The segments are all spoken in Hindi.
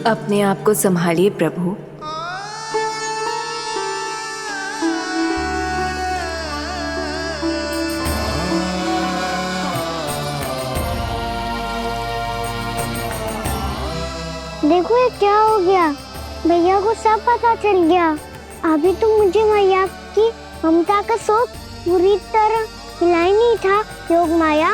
अपने आप को संभालिए प्रभु। देखो ये क्या हो गया, भैया को सब पता चल गया। अभी तो मुझे मैया की ममता का शौक बुरी तरह मिला ही नहीं था। योग माया,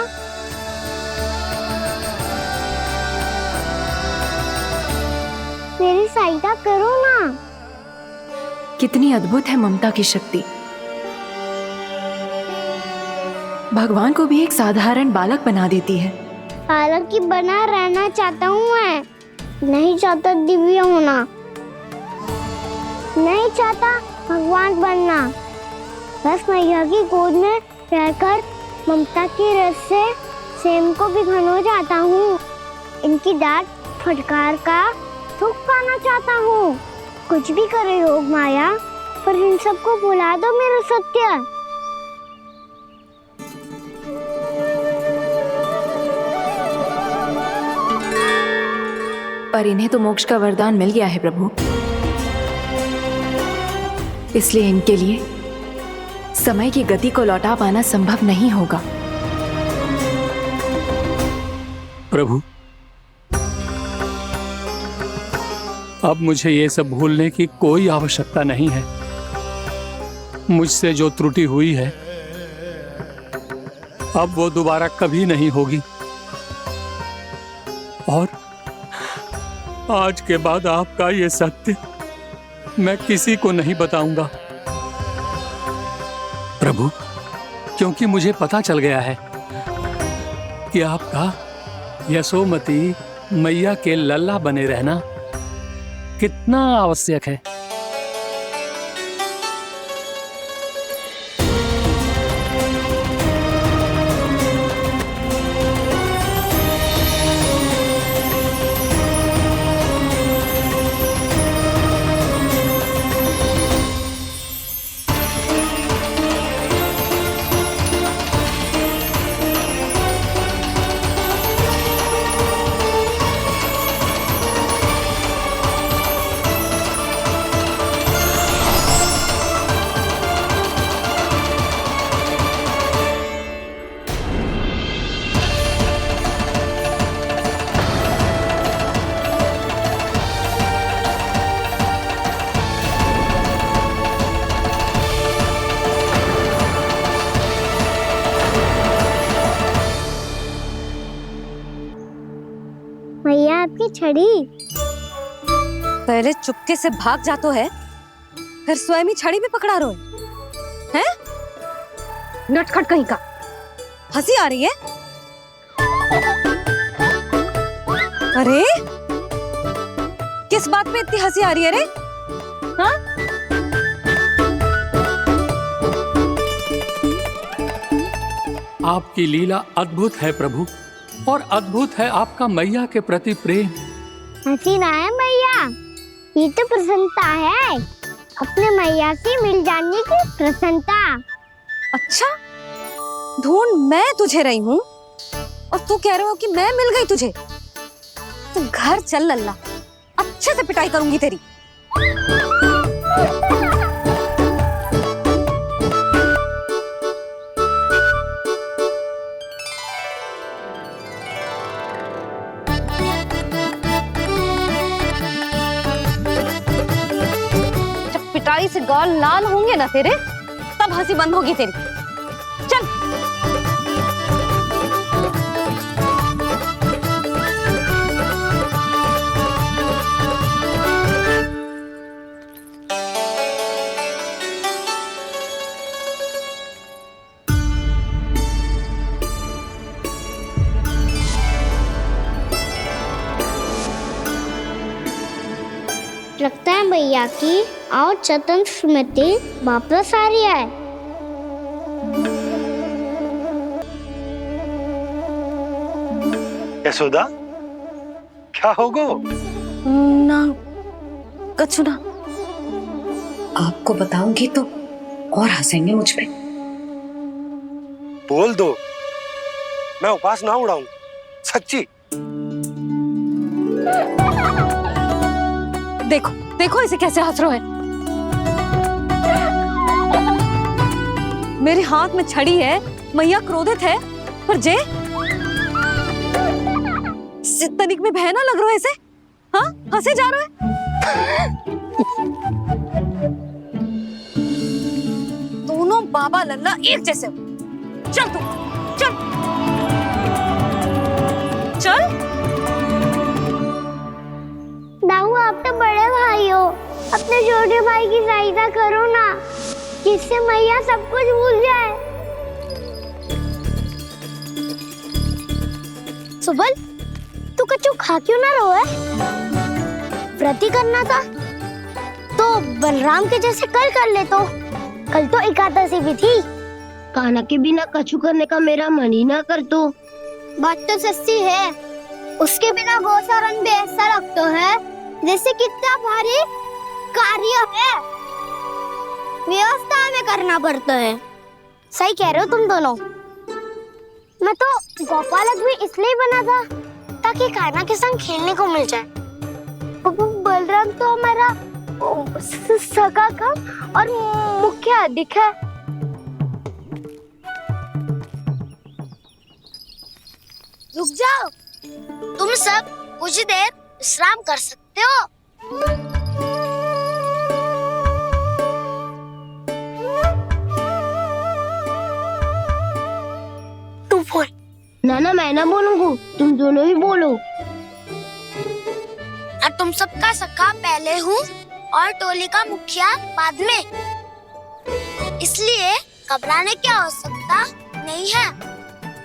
मेरी सहायता करो ना। कितनी अद्भुत है ममता की शक्ति। भगवान को भी एक साधारण बालक बना देती है। बालक की बना रहना चाहता हूँ मैं, नहीं चाहता दिव्य होना, नहीं चाहता भगवान बनना। बस मैया की गोद में रहकर ममता की रस से सेम को भी घनो जाता हूँ। इनकी डांट फटकार का सुख पाना चाहता हूँ। कुछ भी करे योग माया, पर इन सबको भुला दो मेरा सत्य। पर इन्हें तो मोक्ष का वरदान मिल गया है प्रभु, इसलिए इनके लिए समय की गति को लौटा पाना संभव नहीं होगा। प्रभु, अब मुझे ये सब भूलने की कोई आवश्यकता नहीं है। मुझसे जो त्रुटि हुई है अब वो दोबारा कभी नहीं होगी, और आज के बाद आपका ये सत्य मैं किसी को नहीं बताऊंगा प्रभु, क्योंकि मुझे पता चल गया है कि आपका यशोमती मैया के लल्ला बने रहना कितना आवश्यक है। मैया आपकी छड़ी। पहले चुपके से भाग जा तो है, फिर स्वयं ही छड़ी भी पकड़ा रहे हैं? नटखट कहीं का। हंसी आ रही है? अरे किस बात पे इतनी हंसी आ रही है रे? हाँ? आपकी लीला अद्भुत है प्रभु, और अद्भुत है आपका मैया के प्रति प्रेम। हंसी ना है मैया, ये तो प्रसन्नता है, अपने मैया से मिल जाने की प्रसन्नता। अच्छा, ढूंढ मैं तुझे रही हूँ और तू कह रहे हो कि मैं मिल गई तुझे। तू घर चल लल्ला, अच्छे से पिटाई करूंगी तेरी। पिटाई से गाल लाल होंगे ना तेरे, तब हंसी बंद होगी तेरी। चल। लगता है भैया की और चतन स्मृति वापस आ रही है। यशोदा, क्या होगो? ना कछु ना। आपको बताऊंगी तो और हंसेंगे मुझ पे। बोल दो, मैं उपवास ना उड़ाऊं, सच्ची। देखो देखो इसे कैसे हंस रहा है। मेरे हाथ में छड़ी है, मैया क्रोधित है, पर जे तनिक में भय ना लग रहा है इसे। हाँ, हंसे जा रहा है। दोनों बाबा लल्ला एक जैसे हो। चल तू, चल चल। दाऊ, आप तो बड़े भाई हो, अपने छोटे भाई की सहायता करो ना, जिससे मैया सब कुछ भूल जाए। सुबल, तू कच्चू खा क्यों ना रहो है? व्रती करना था तो बलराम के जैसे कल कर ले तो। कल तो एकादशी भी थी। कान्हा के बिना कछु करने का मेरा मन ही ना कर तो। बात तो सच्ची है, उसके बिना गोचारण भी ऐसा लगता है जैसे कितना भारी कार्य है, व्यवस्था में करना पड़ता है। सही कह रहे हो तुम दोनों। मैं तो गोपालक भी इसलिए बना था ताकि कान्हा के संग खेलने को मिल जाए। बलराम तो हमारा सगा कम और मुख्य अधिक है। रुक जाओ, तुम सब कुछ देर विश्राम कर सकते हो। तू बोल। ना मैं ना बोलूंगा, तुम दोनों ही बोलो। और तुम सबका सखा पहले हूँ और टोली का मुखिया बाद में, इसलिए घबराने की आवश्यकता नहीं है।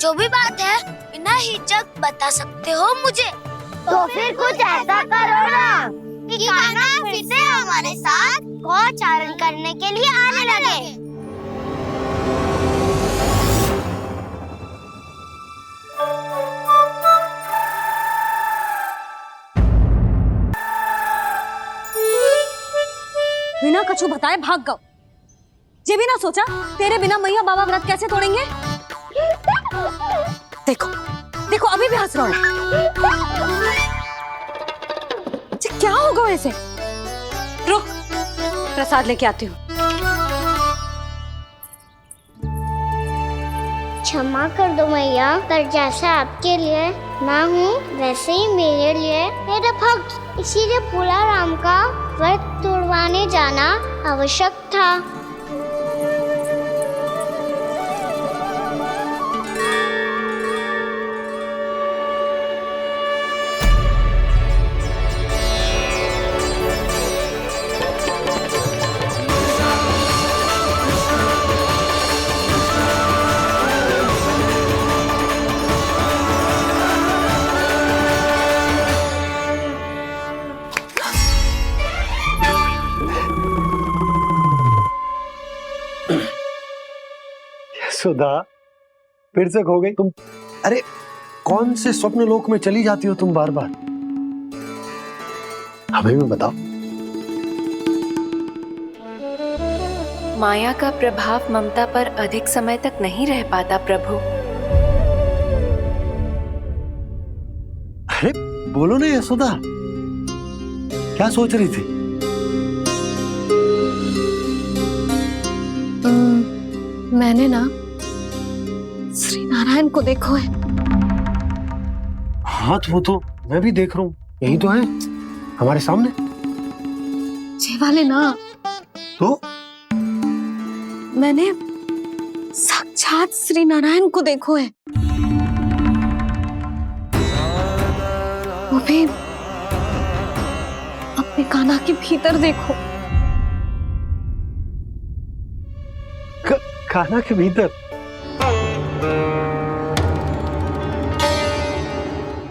जो भी बात है बिना हिचक बता सकते हो मुझे। तो फिर कुछ ऐसा करो ना कि कान्हा फिर से हमारे साथ गोचारण करने के लिए आने लगे। बिना कछु बताए भाग गओ। ये भी ना सोचा तेरे बिना मैया बाबा व्रत कैसे तोड़ेंगे। देखो देखो अभी भी हंस रहा है। क्या होगा वैसे? रुक, प्रसाद लेके आती हूँ। क्षमा कर दो मैया, पर जैसा आपके लिए मैं हूँ वैसे ही मेरे लिए मेरा भक्त, इसीलिए भोला राम का व्रत तोड़वाने जाना आवश्यक था। सुधा, फिर से खो गई तुम। अरे कौन से स्वप्न लोक में चली जाती हो तुम बार बार? हमें भी बताओ। माया का प्रभाव ममता पर अधिक समय तक नहीं रह पाता प्रभु। अरे बोलो ना यशोदा, क्या सोच रही थी? मैंने ना श्री नारायण को देखो है। हाँ वो तो मैं भी देख रहा हूँ, यही तो है हमारे सामने। ये वाले ना, तो मैंने साक्षात श्री नारायण को देखो है, वो भी अपने कान्हा के भीतर देखो। कान्हा के भीतर?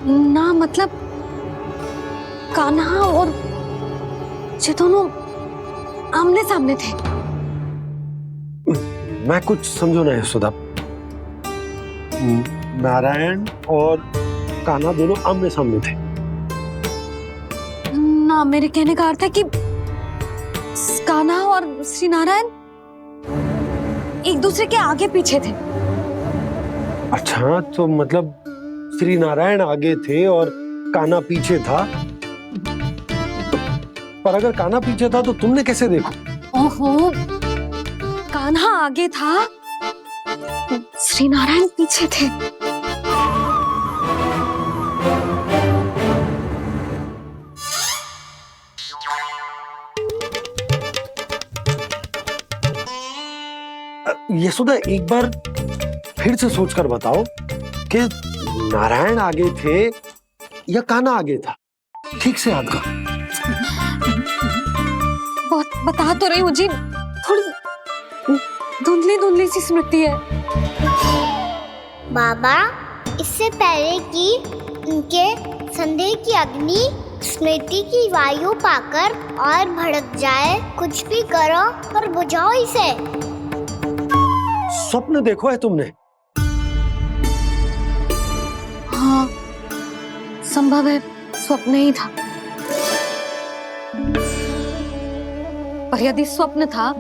ना मतलब कान्हा और ये दोनों आमने सामने थे। मैं कुछ समझो ना यशोदा। नारायण और कान्हा दोनों आमने सामने थे? ना, मेरे कहने का अर्थ है कि कान्हा और श्री नारायण एक दूसरे के आगे पीछे थे। अच्छा, तो मतलब श्री नारायण आगे थे और कान्हा पीछे था, पर अगर कान्हा पीछे था तो तुमने कैसे देखा? ओहो, कान्हा आगे था, श्री नारायण पीछे थे। यशोदा, एक बार फिर से सोचकर बताओ कि नारायण आगे थे या कान्हा आगे था? ठीक से याद कर। बहुत बता तो रही हूँ जी, थोड़ी धुंधली धुंधली सी स्मृति है। बाबा, इससे पहले कि उनके संदेह की अग्नि स्मृति की वायु पाकर और भड़क जाए, कुछ भी करो और बुझाओ इसे। स्वप्न देखो है तुमने? हाँ, संभव है स्वप्न ही था। पर यदि स्वप्न था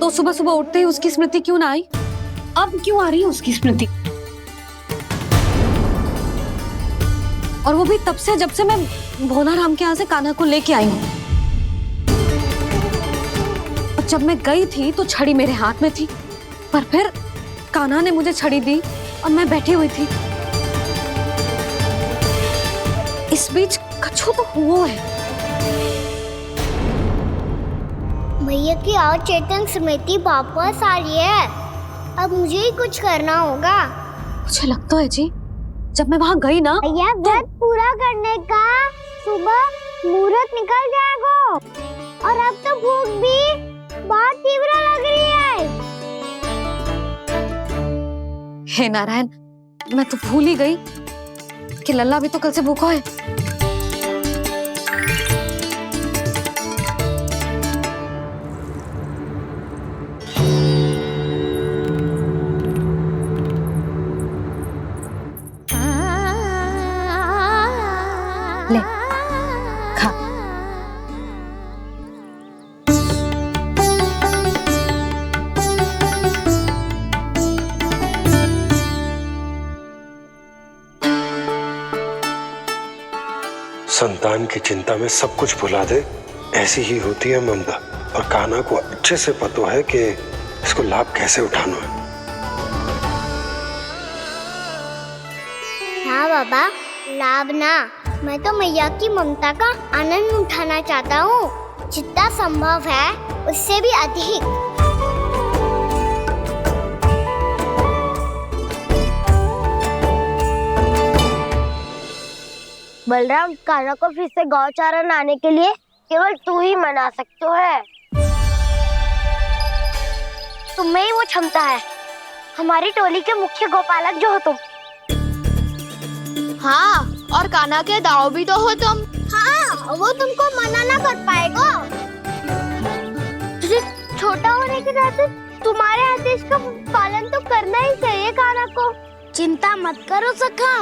तो सुबह सुबह उठते ही उसकी स्मृति क्यों ना आई? अब क्यों आ रही है उसकी स्मृति? और वो भी तब से जब से मैं भोनाराम के यहाँ से कान्हा को लेके आई हूँ। और जब मैं गई थी तो छड़ी मेरे हाथ में थी, पर फिर कान्हा ने मुझे छड़ी दी और मैं बैठी हुई थी। इस बीच कछु तो हुआ है। भैया की अचेतन स्मृति वापस आ रही है। अब मुझे ही कुछ करना होगा। मुझे लगता है जी, जब मैं वहाँ गई ना, भैया व्रत पूरा करने का सुबह मुहूर्त निकल जाएगा और अब तो भूख भी बहुत तीव्र लग रही है। हे नारायण, मैं तो भूल ही गई कि लल्ला भी तो कल से भूखा है। ले, खा। संतान की चिंता में सब कुछ भुला दे, ऐसी ही होती है ममता। और कान्हा को अच्छे से पता है कि इसको लाभ कैसे उठाना है। हाँ बाबा, लाभ ना, मैं तो मैया की ममता का आनंद उठाना चाहता हूँ, जितना संभव है उससे भी अधिक। बलराम, कान्हा को फिर से गौचारण आने के लिए केवल तू ही मना सकते है। तुम्हें ही वो क्षमता है, हमारी टोली के मुख्य गोपालक जो हो तुम। हाँ, और कान्हा के दाव भी तो हो तुम। हाँ, वो तुमको मना ना कर पाएगा। तुझे छोटा होने के नाते तुम्हारे आदेश का पालन तो करना ही चाहिए कान्हा को। चिंता मत करो सखा,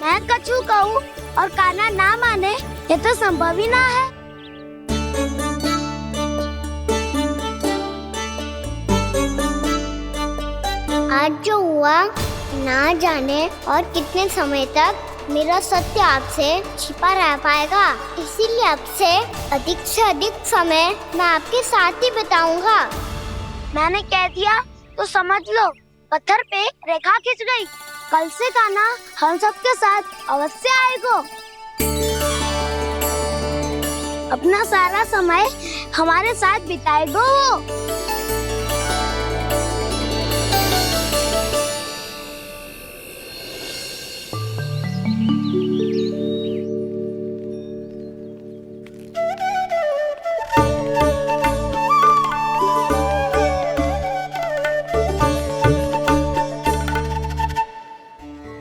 मैं कछु कहूँ और कान्हा ना माने, ये तो संभव ही ना है। आज जो हुआ ना जाने और कितने समय तक मेरा सत्य आपसे छिपा रह पाएगा, इसीलिए आपसे अधिक से अधिक समय मैं आपके साथ ही बिताऊंगा। मैंने कह दिया तो समझ लो, पत्थर पे रेखा खींच गई। कल से कान्हा हम सबके साथ अवश्य आएगा। अपना सारा समय हमारे साथ बिताएगा वो।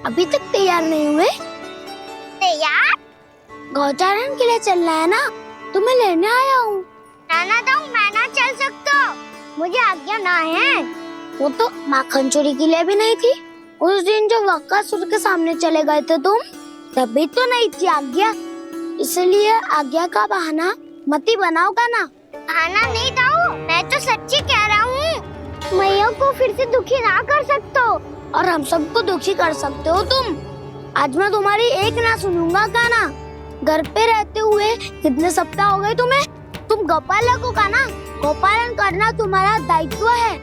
अभी तक तैयार नहीं हुए? तैयार? गौचारण के लिए चलना है ना, तुम्हें लेने आया हूँ। नाना तो मैं ना चल सकता, मुझे आज्ञा ना है। वो तो माखन चोरी के लिए भी नहीं थी। उस दिन जो वक्कासुर के सामने चले गए थे तुम, तभी तो नहीं थी आज्ञा। इसलिए आज्ञा का बहाना मत ही बनाओ ना। बहाना नहीं दाऊ, मैं तो सच्ची कह रहा हूँ। मैया को फिर से दुखी ना कर सकते हो और हम सबको दुखी कर सकते हो तुम। आज मैं तुम्हारी एक ना सुनूंगा कान्हा। घर पे रहते हुए कितने सप्ताह हो गए तुम्हें? तुम गोपालक हो ना? गोपालन करना तुम्हारा दायित्व है।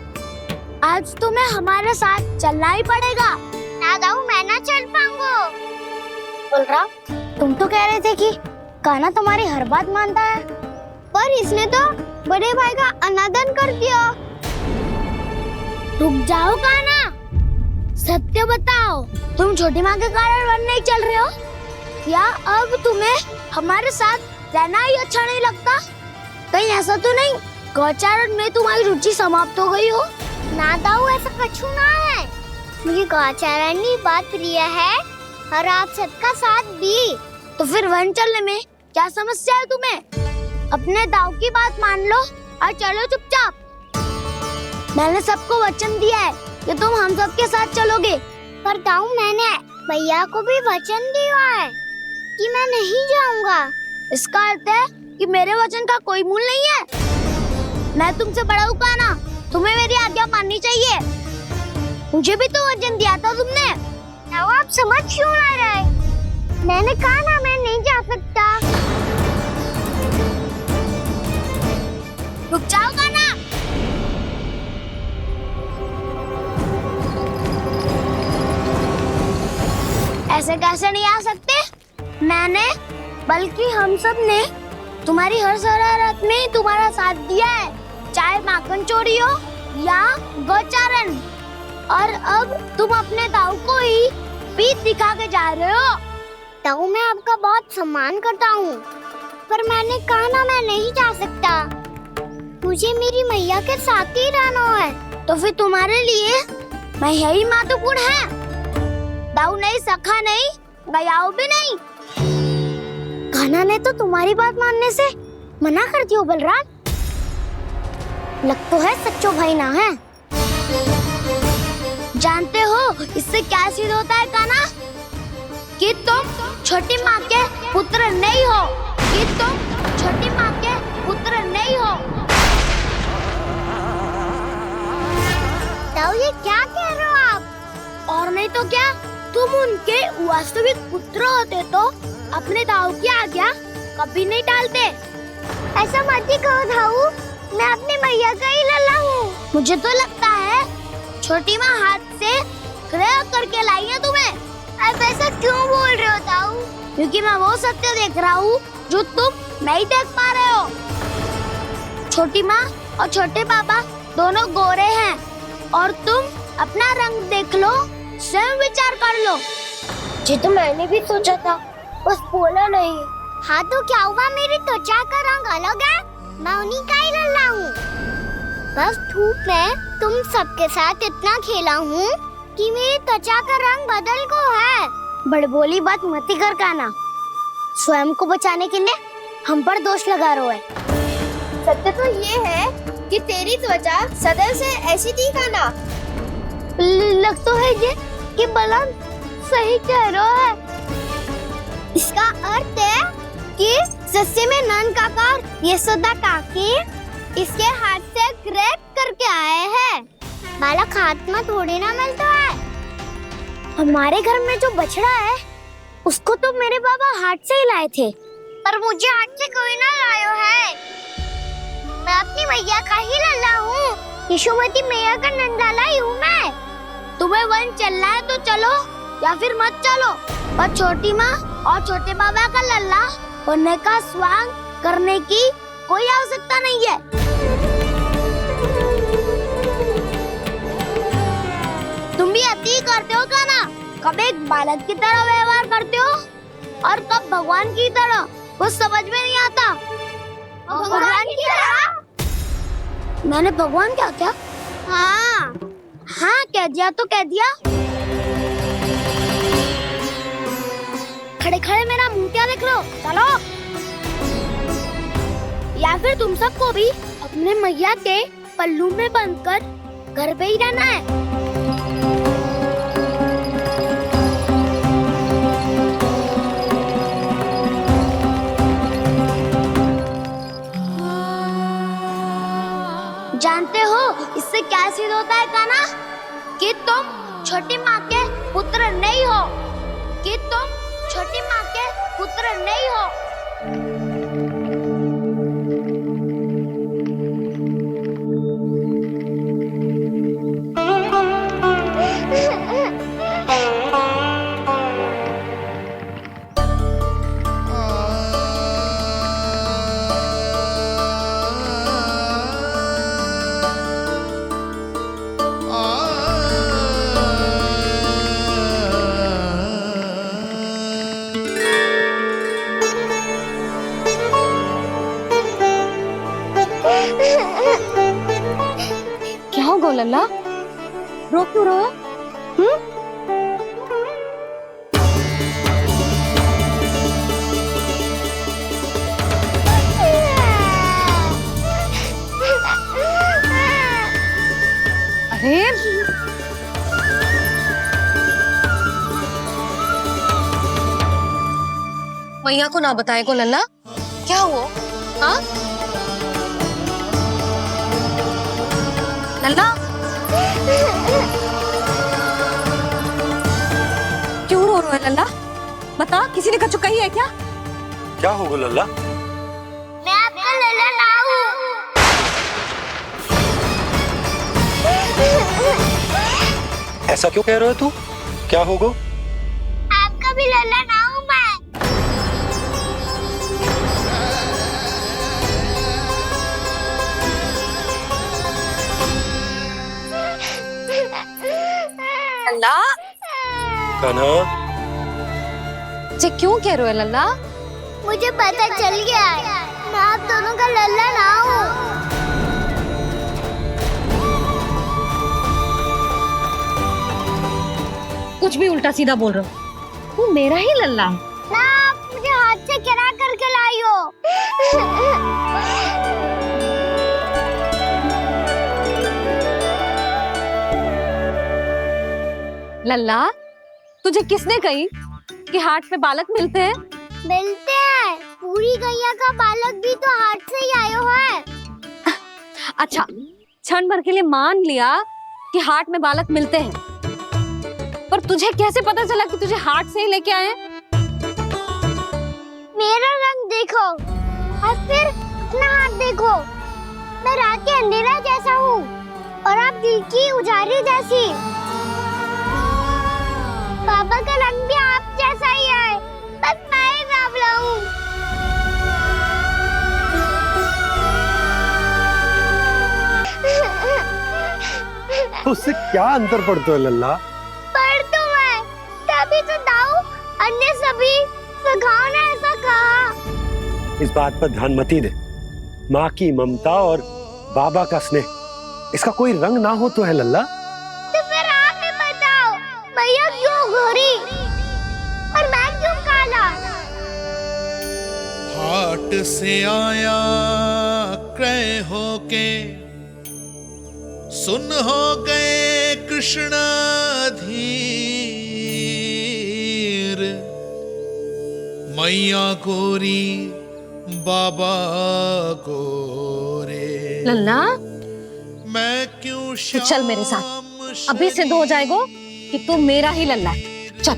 आज तुम्हें हमारे साथ चलना ही पड़ेगा। ना दाऊ, मैं ना चल पाऊंगा। बलराम, तुम तो कह रहे थे कि कान्हा तुम्हारी हर बात मानता है, पर इसने तो बड़े भाई का अनादर कर दिया। रुक जाओ कान्हा, सत्य बताओ, तुम छोटी माँ के कारण वन नहीं चल रहे हो? या अब तुम्हें हमारे साथ रहना ही अच्छा नहीं लगता? कहीं ऐसा तो नहीं गौचारण में तुम्हारी रुचि समाप्त हो गई हो? ना दाऊ, ऐसा कछु ना है। मुझे गौचारण की बात प्रिय है और आप सबका साथ भी। तो फिर वन चलने में क्या समस्या है तुम्हें? अपने दाऊ की बात मान लो और चलो चुपचाप। मैंने सबको वचन दिया है कि तुम हम सबके साथ चलोगे। पर दाऊ, मैंने भैया को भी वचन दिया है कि मैं नहीं जाऊंगा। इसका अर्थ है कि मेरे वचन का कोई मूल्य नहीं है। मैं तुमसे बड़ा हूँ कान्हा, तुम्हें मेरी आज्ञा माननी चाहिए। मुझे भी तो वचन दिया था तुमने। दाऊ, आप समझ क्यों आ रहे? मैंने कहा ना, मैं नहीं जा सकता। रुक जाओ कान्हा। ऐसे कैसे नहीं आ सकते? मैंने बल्कि हम सब ने तुम्हारी हर शरारत में तुम्हारा साथ दिया है, चाहे माखन चोरी हो या गोचारण। और अब तुम अपने दाऊ को ही पीठ दिखा के जा रहे हो। दाऊ, मैं आपका बहुत सम्मान करता हूँ, पर मैंने कहा ना, मैं नहीं जा सकता। मुझे मेरी मैया के साथ ही रहना है। तो फिर तुम्हारे लिए मैं यही महत्वपूर्ण है। दाऊ नहीं, सखा नहीं, गयाऊ भी नहीं। कान्हा ने तो तुम्हारी बात मानने से मना कर दिया बलराम। लग तो है सच्चो भाई ना है। जानते हो इससे क्या सिद्ध होता है कान्हा? कि तुम छोटी माँ के पुत्र नहीं हो, कि तुम छोटी माँ के पुत्र नहीं हो। दाऊ, ये क्या कह रहे हो आप? और नहीं तो क्या, तुम उनके वास्तविक पुत्र होते तो अपने दाऊ की आज्ञा कभी नहीं टालते। ऐसा मत ही कहो दाऊ, मैं अपनी मैया का ही लल्ला हूँ। मुझे तो लगता है छोटी माँ हाथ से ग्रह करके लाई है तुम्हें। अब ऐसा क्यों बोल रहे हो दाऊ? क्योंकि मैं वो सत्य देख रहा हूँ जो तुम नहीं देख पा रहे हो। छोटी माँ और छोटे पापा दोनों गोरे हैं और तुम अपना रंग देख लो, स्वयं विचार कर लो। जी तो मैंने भी सोचा था, बस बोला नहीं। हाँ तो क्या हुआ, मेरी त्वचा का रंग अलग है, मैं उन्हीं का ही लल्ला हूँ। बस धूप में तुम सबके साथ इतना खेला हूँ कि मेरी त्वचा का रंग बदल को है। बड़बोली बात मत कर कान्हा, स्वयं को बचाने के लिए हम पर दोष लगा रहे है। सत्य तो ये है कि तेरी त्वचा सदैव से ऐसी थी कान्हा। लग तो है ये कि बलराम सही कह रहा है। इसका अर्थ है कि सस्य में नन काका यशोदा काकी इसके हाथ से ग्रेट करके आए हैं। बालक हाथ में थोड़ी ना मिलता है। हमारे घर में जो बछड़ा है उसको तो मेरे बाबा हाथ से ही लाए थे, पर मुझे हाथ से कोई ना लायो है। मैं अपनी मैया का ही लल्ला हूँ, यशोमती मैया का नंदाला ही हूँ मैं। तुम्हें वन चलना है तो चलो या फिर मत चलो, पर छोटी माँ और छोटे बाबा का लल्ला होने का स्वांग करने की कोई आवश्यकता नहीं है। तुम भी अति करते हो कान्हा, कब एक बालक की तरह व्यवहार करते हो और कब भगवान की तरह, कुछ समझ में नहीं आता। भगवान की तरह? मैंने भगवान क्या क्या? हाँ हाँ कह दिया तो कह दिया। खड़े खड़े मेरा मुंह क्या देख रहे हो? चलो। या फिर तुम सबको भी अपने मैया के पल्लू में बंधकर घर पे ही रहना है। जानते हो इससे क्या सिद्ध होता है कान्हा? कि तुम छोटी माँ के पुत्र नहीं हो, कि तुम छोटी माँ के पुत्र नहीं हो। गो लल्ला, रो क्यों रहो? अरे मैया को ना बताए को लल्ला, क्या हुआ? हाँ लल्ला, क्यों रो रहा है लल्ला? बता, किसी ने कछु कही है क्या? क्या होगा लल्ला? मैं आपका लल्ला ना हूँ। ऐसा क्यों कह रहे हो तू? क्या होगा? आपका भी लल्ला ना हूँ मैं। लल्ला, कान्हा, जे क्यों कह रहे हो लल्ला? मुझे पता चल गया है, मैं आप दोनों का लल्ला ना हूँ। कुछ भी उल्टा सीधा बोल रहे हो, तू मेरा ही लल्ला है। ना, आप मुझे हाथ से गिरा करके लाई हो। लल्ला, तुझे किसने कही कि हाट में बालक मिलते हैं? मिलते हैं, पूरी गैया का बालक भी तो हाट से ही आयो है। अच्छा, क्षण भर के लिए मान लिया कि हाट में बालक मिलते हैं, पर तुझे कैसे पता चला कि तुझे हाट से ही लेके आए? मेरा रंग देखो और फिर अपना हाथ देखो। मैं रात के अंधेरा जैसा हूँ और आप दिल की उजारी जैसी। पापा का रंग भी आप जैसा ही है, बस मैं ही बावला हूँ। उससे क्या अंतर पड़ता है लल्ला? पर तो मैं तभी तो दाऊ अन्य सभी सखाओ ने ऐसा कहा। इस बात पर ध्यान मत ही दे। माँ की ममता और बाबा का स्नेह, इसका कोई रंग ना हो तो है लल्ला? तो फिर आप ही बताओ, मैया क्यों गोरी और मैं क्यों काला? हाट से आया क्रय होके, सुन हो गए कृष्णाधीर। मैया गोरी बाबा गोरे, लल्ला, मैं क्यों तू चल मेरे साथ, अभी सिद्ध हो जाएगा कि तू मेरा ही लल्ला है। चल।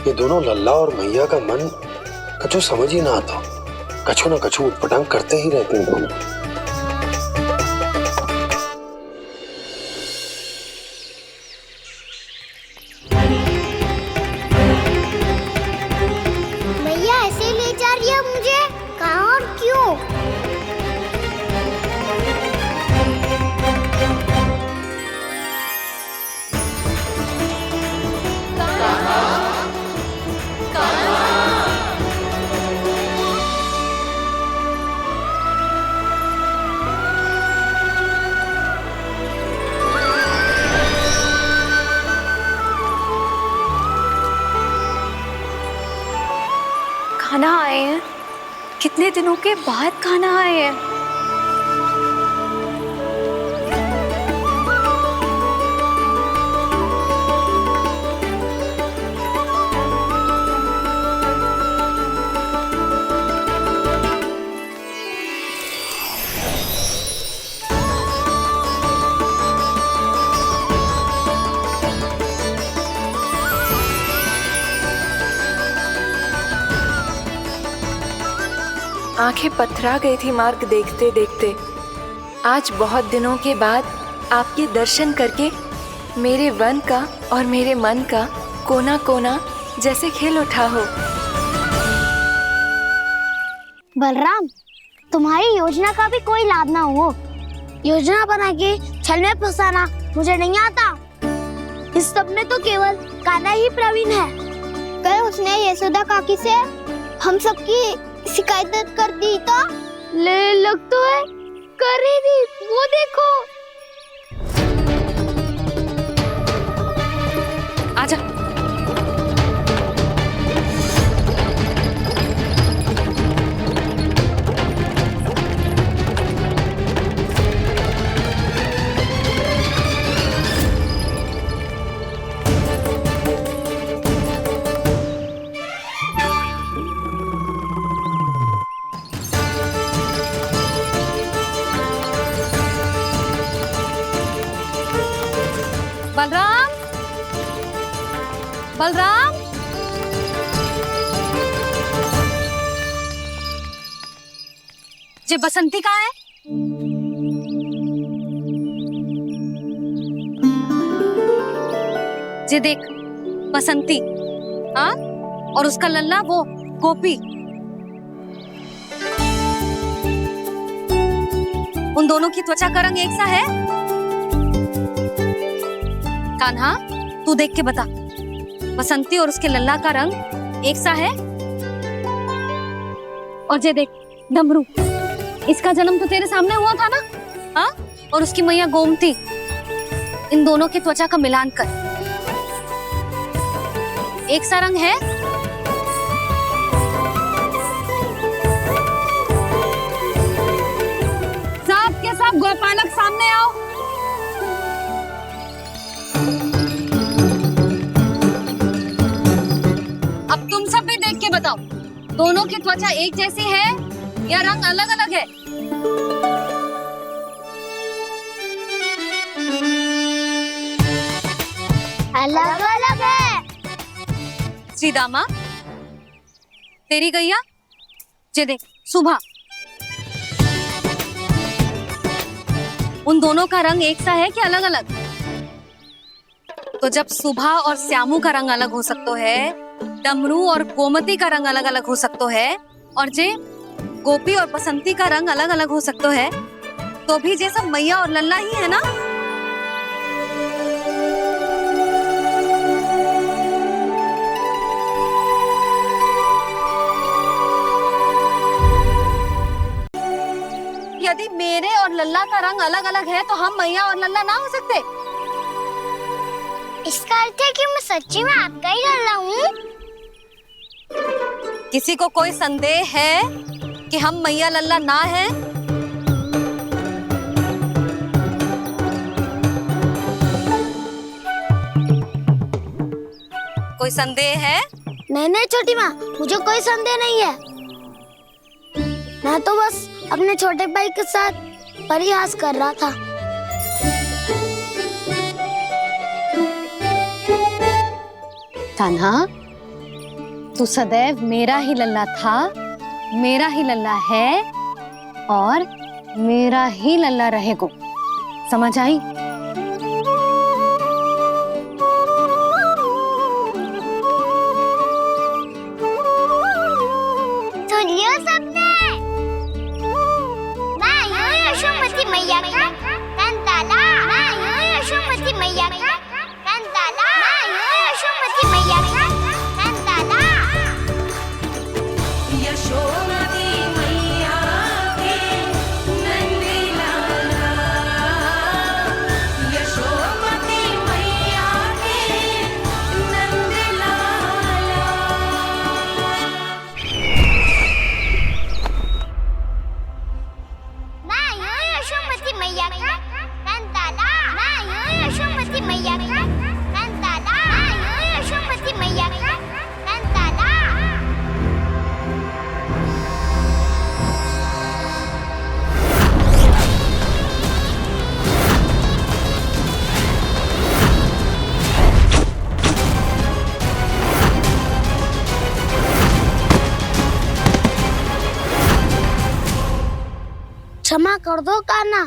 ये दोनों लल्ला और मैया का मन कछु समझ ही ना आता। कछु ना कछु उटपटांग करते ही रहते हैं दोनों। मैया ऐसे ले जा रही है मुझे, कहाँ और क्यों? खाना आए हैं, कितने दिनों के बाद खाना आए हैं। आंखें पथरा गई थी मार्ग देखते देखते। आज बहुत दिनों के बाद आपके दर्शन करके मेरे वन का और मेरे मन का कोना कोना जैसे खेल उठा हो। बलराम, तुम्हारी योजना का भी कोई लाभ ना हो। योजना बना के छल में फंसाना मुझे नहीं आता। इस सब में तो केवल कान्हा ही प्रवीण है। कल उसने यशोदा काकी से हम सबकी शिकायत कर दी तो ले लग तो है कर रही थी, वो देखो। आजा। बलराम, बलराम, जे बसंती कहाँ है? जे देख बसंती, हाँ, और उसका लल्ला वो गोपी, उन दोनों की त्वचा का रंग एक सा है? कान्हा, तू देख के बता, बसंती और उसके लल्ला का रंग एक सा है? और जे देख डमरू, इसका जन्म तो तेरे सामने हुआ था ना, हाँ? और उसकी मैया गोमती, इन दोनों की त्वचा का मिलान कर, एक सा रंग है? सब के सब गोपालक सामने आओ। अब तुम सब भी देख के बताओ, दोनों की त्वचा एक जैसी है या रंग अलग अलग है? अलग अलग है। श्रीदामा, तेरी गैया, जे देख सुबह, उन दोनों का रंग एक सा है कि अलग अलग? तो जब सुबह और श्यामू का रंग अलग हो सकता है, डमरू और गोमती का रंग अलग अलग हो सकता है, और जे गोपी और बसंती का रंग अलग अलग हो सकता है, तो भी जे सब मैया और लल्ला ही है ना? यदि मेरे और लल्ला का रंग अलग अलग है तो हम मैया और लल्ला ना हो सकते? इसका अर्थ है कि मैं सच्ची में आपका ही लल्ला हूँ? किसी को कोई संदेह है कि हम मैया लल्ला ना हैं? कोई संदेह है? नहीं छोटी माँ, मुझे कोई संदेह नहीं है। मैं तो बस अपने छोटे भाई के साथ परिहास कर रहा था। कान्हा, तू सदैव मेरा ही लल्ला था, मेरा ही लल्ला है और मेरा ही लल्ला रहेगा, समझ आई? सुनियो सबने, मैं हूँ यशोमती मैया का कंताला, मैं हूँ यशोमती मैया का कंताला, मैं हूँ यशोमती मैया का कंताला। यशोमती मैया के नंदी लाला, यशोमती मैया के नंदी लाला। मैं हूँ यशोमती मैया का कंताला, मैं हूँ यशोमती मैया का कंताला, मैं हूँ यशोमती मैया का कंताला। क्षमा कर दो कान्हा,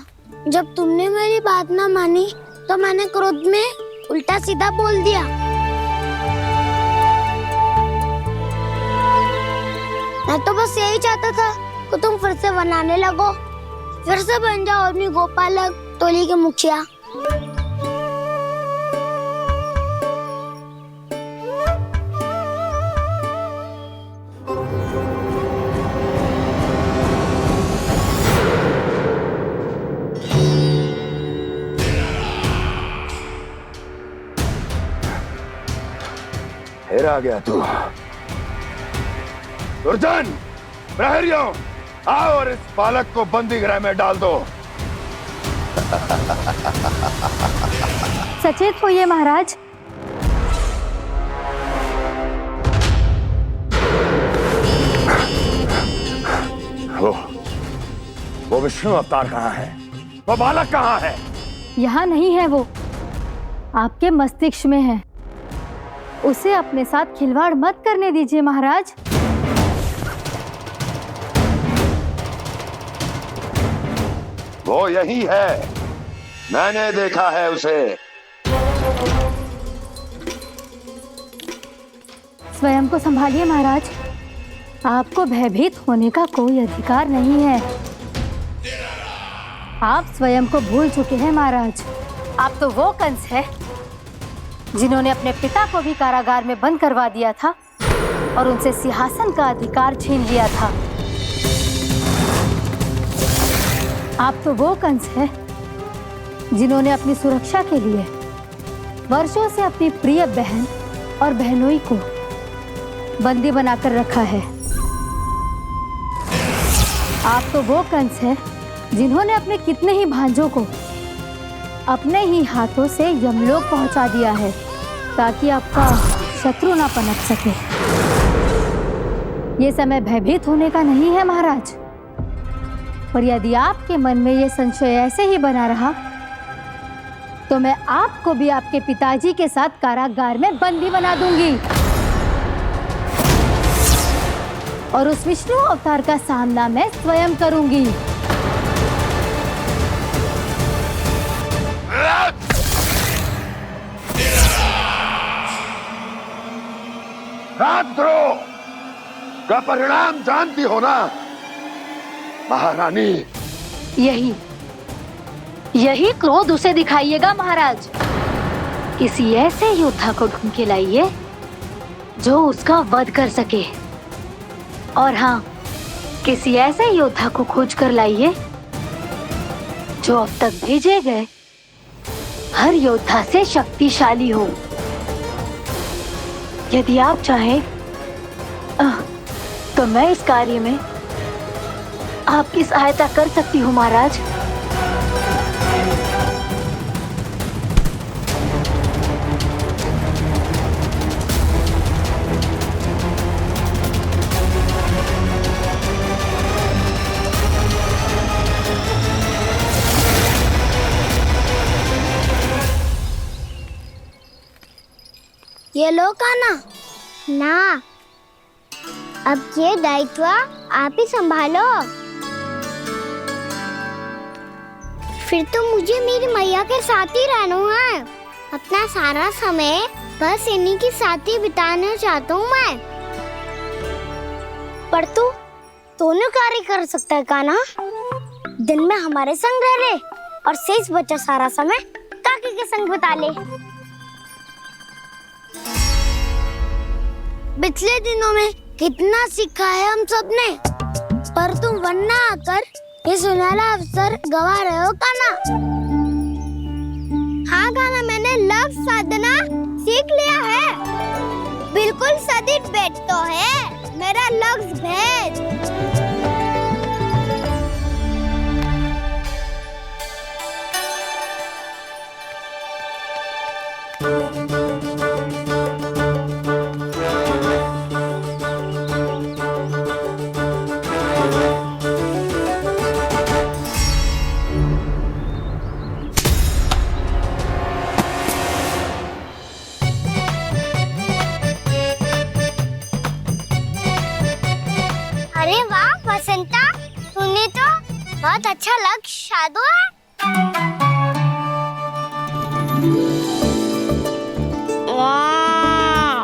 जब तुमने मेरी बात ना मानी तो मैंने क्रोध में उल्टा सीधा बोल दिया। मैं तो बस यही चाहता था कि तुम फिर से बनाने लगो, फिर से बन जाओ अपनी गोपालक टोली के मुखिया। फिर आ गया तू। दुर्जन, प्रहरियों, आओ और इस बालक को बंदी गृह में डाल दो। सचेत होइए महाराज। वो विष्णु अवतार कहाँ है? वो बालक कहाँ है? यहाँ नहीं है वो, आपके मस्तिष्क में है। उसे अपने साथ खिलवाड़ मत करने दीजिए महाराज। वो यही है, मैंने देखा है उसे। स्वयं को संभालिए महाराज, आपको भयभीत होने का कोई अधिकार नहीं है। आप स्वयं को भूल चुके हैं महाराज। आप तो वो कंस है जिन्होंने अपने पिता को भी कारागार में बंद करवा दिया था और उनसे सिंहासन का अधिकार छीन लिया था। आप तो वो कंस है जिन्होंने अपनी सुरक्षा के लिए वर्षों से अपनी प्रिय बहन और बहनोई को बंदी बनाकर रखा है। आप तो वो कंस है जिन्होंने अपने कितने ही भांजों को अपने ही हाथों से यमलोक पहुंचा दिया है ताकि आपका शत्रु ना पनप सके। ये समय भयभीत होने का नहीं है महाराज, पर यदि आपके मन में ये संशय ऐसे ही बना रहा तो मैं आपको भी आपके पिताजी के साथ कारागार में बंदी बना दूंगी और उस विष्णु अवतार का सामना मैं स्वयं करूंगी। राजद्रोह का परिणाम जानती हो ना महारानी? यही क्रोध उसे दिखाइएगा महाराज। किसी ऐसे योद्धा को ढूंढ के लाइए जो उसका वध कर सके, और हाँ, किसी ऐसे योद्धा को खोज कर लाइए जो अब तक भेजे गए हर योद्धा से शक्तिशाली हो। यदि आप चाहें तो मैं इस कार्य में आपकी सहायता कर सकती हूँ महाराज। ये लो कान्हा। ना, अब ये दायित्व आप ही संभालो। फिर तो मुझे मेरी मैया के साथ ही रहना है। अपना सारा समय बस इन्हीं के साथ ही बिताना चाहता हूँ मैं। पर तू दोनों कार्य कर सकता है कान्हा। दिन में हमारे संग रह ले और शेष बचा सारा समय काकी के संग बिता ले। पिछले दिनों में कितना सीखा है हम सबने, पर तुम वरना आकर ये सुनहरा अवसर गवा रहे हो कान्हा। हाँ कान्हा, मैंने लफ्ज साधना सीख लिया है। बिल्कुल सदित भेद तो है मेरा लफ्ज भेद। अरे वाह वसंता, तूने तो बहुत अच्छा लक्ष्य साधा है। वाह,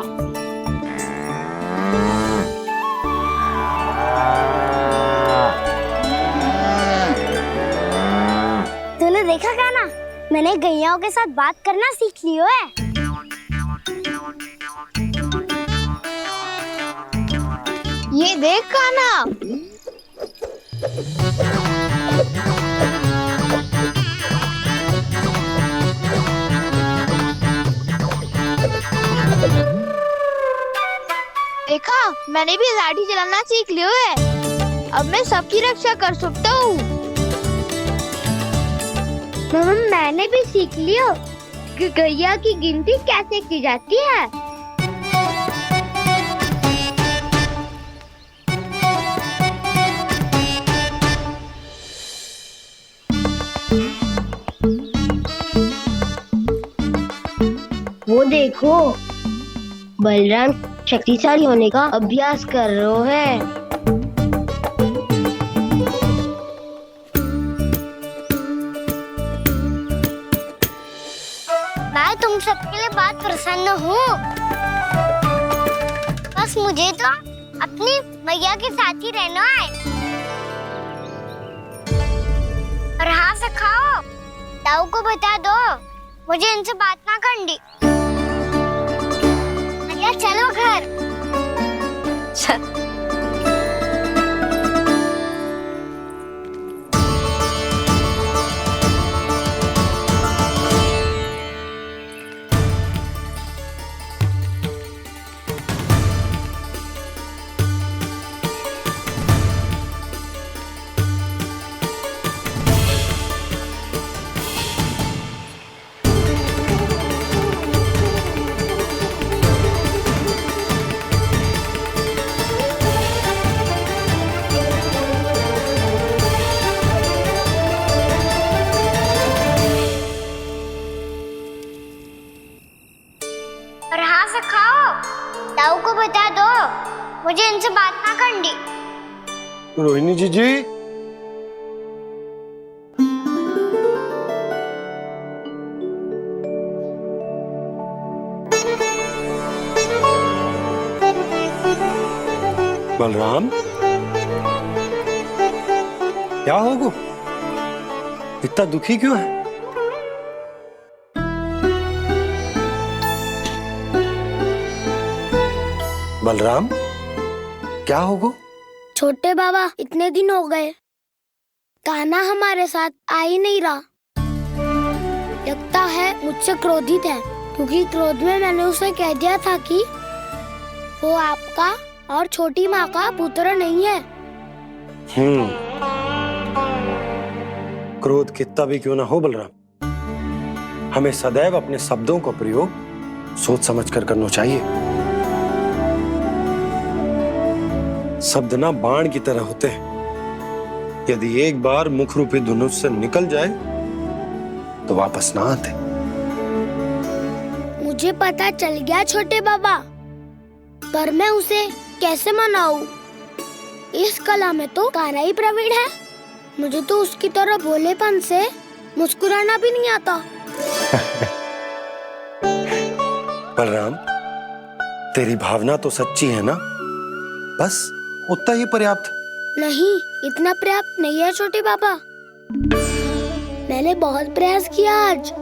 तूने देखा कान्हा, मैंने गैयाओं के साथ बात करना सीख लियो है। ये देख कान्हा। मैंने भी लाठी चलाना सीख लियो है। अब मैं सबकी रक्षा कर सकता हूँ। मम्मा मैंने भी सीख लियो कि गैया की गिनती कैसे की जाती है। वो देखो, बलराम शक्तिशाली होने का अभ्यास कर रहे है। मैं तुम सबके लिए बहुत प्रसन्न हूँ। बस मुझे तो अपनी मैया के साथ ही रहना है। और हाँ से खाओ, ताऊ को बता दो मुझे इनसे बात ना करनी। मैया चलो घर। और हाँ से खाओ, ताऊ को बता दो मुझे इनसे बात ना करनी। रोहिणी जी बलराम, क्या होगा? इतना दुखी क्यों है? बलराम, क्या होगा? छोटे बाबा इतने दिन हो गए, कान्हा हमारे साथ आ ही नहीं रहा। लगता है मुझसे क्रोधित है, क्योंकि क्रोध में मैंने उसे कह दिया था कि वो आपका और छोटी माँ का पुत्र नहीं है। क्रोध कितना भी क्यों ना हो बलराम, हमें सदैव अपने शब्दों का प्रयोग सोच समझ कर करना चाहिए। शब्द ना बाण की तरह होते हैं, यदि एक बार मुख रूपी धनुष से निकल जाए तो वापस ना आते। मुझे पता चल गया छोटे बाबा, पर मैं उसे कैसे मनाऊं? इस कला में तो कान्हा ही प्रवीण है। मुझे तो उसकी तरह भोलेपन से मुस्कुराना भी नहीं आता। बलराम, तेरी भावना तो सच्ची है ना, बस उतना ही पर्याप्त। नहीं, इतना पर्याप्त नहीं है छोटे बाबा। मैंने बहुत प्रयास किया आज,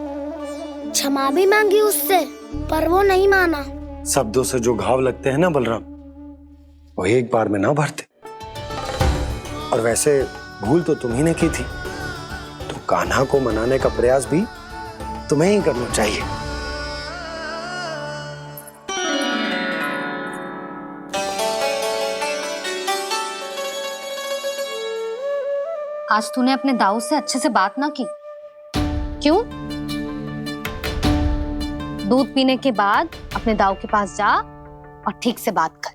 क्षमा भी मांगी उससे, पर वो नहीं माना। शब्दों से जो घाव लगते हैं ना बलराम, वो एक बार में ना भरते। और वैसे भूल तो तुम्ही ने की थी, तो कान्हा को मनाने का प्रयास भी तुम्हें ही करना चाहिए। आज तूने अपने दाऊ से अच्छे से बात ना की, क्यों? दूध पीने के बाद अपने दाऊ के पास जा और ठीक से बात कर।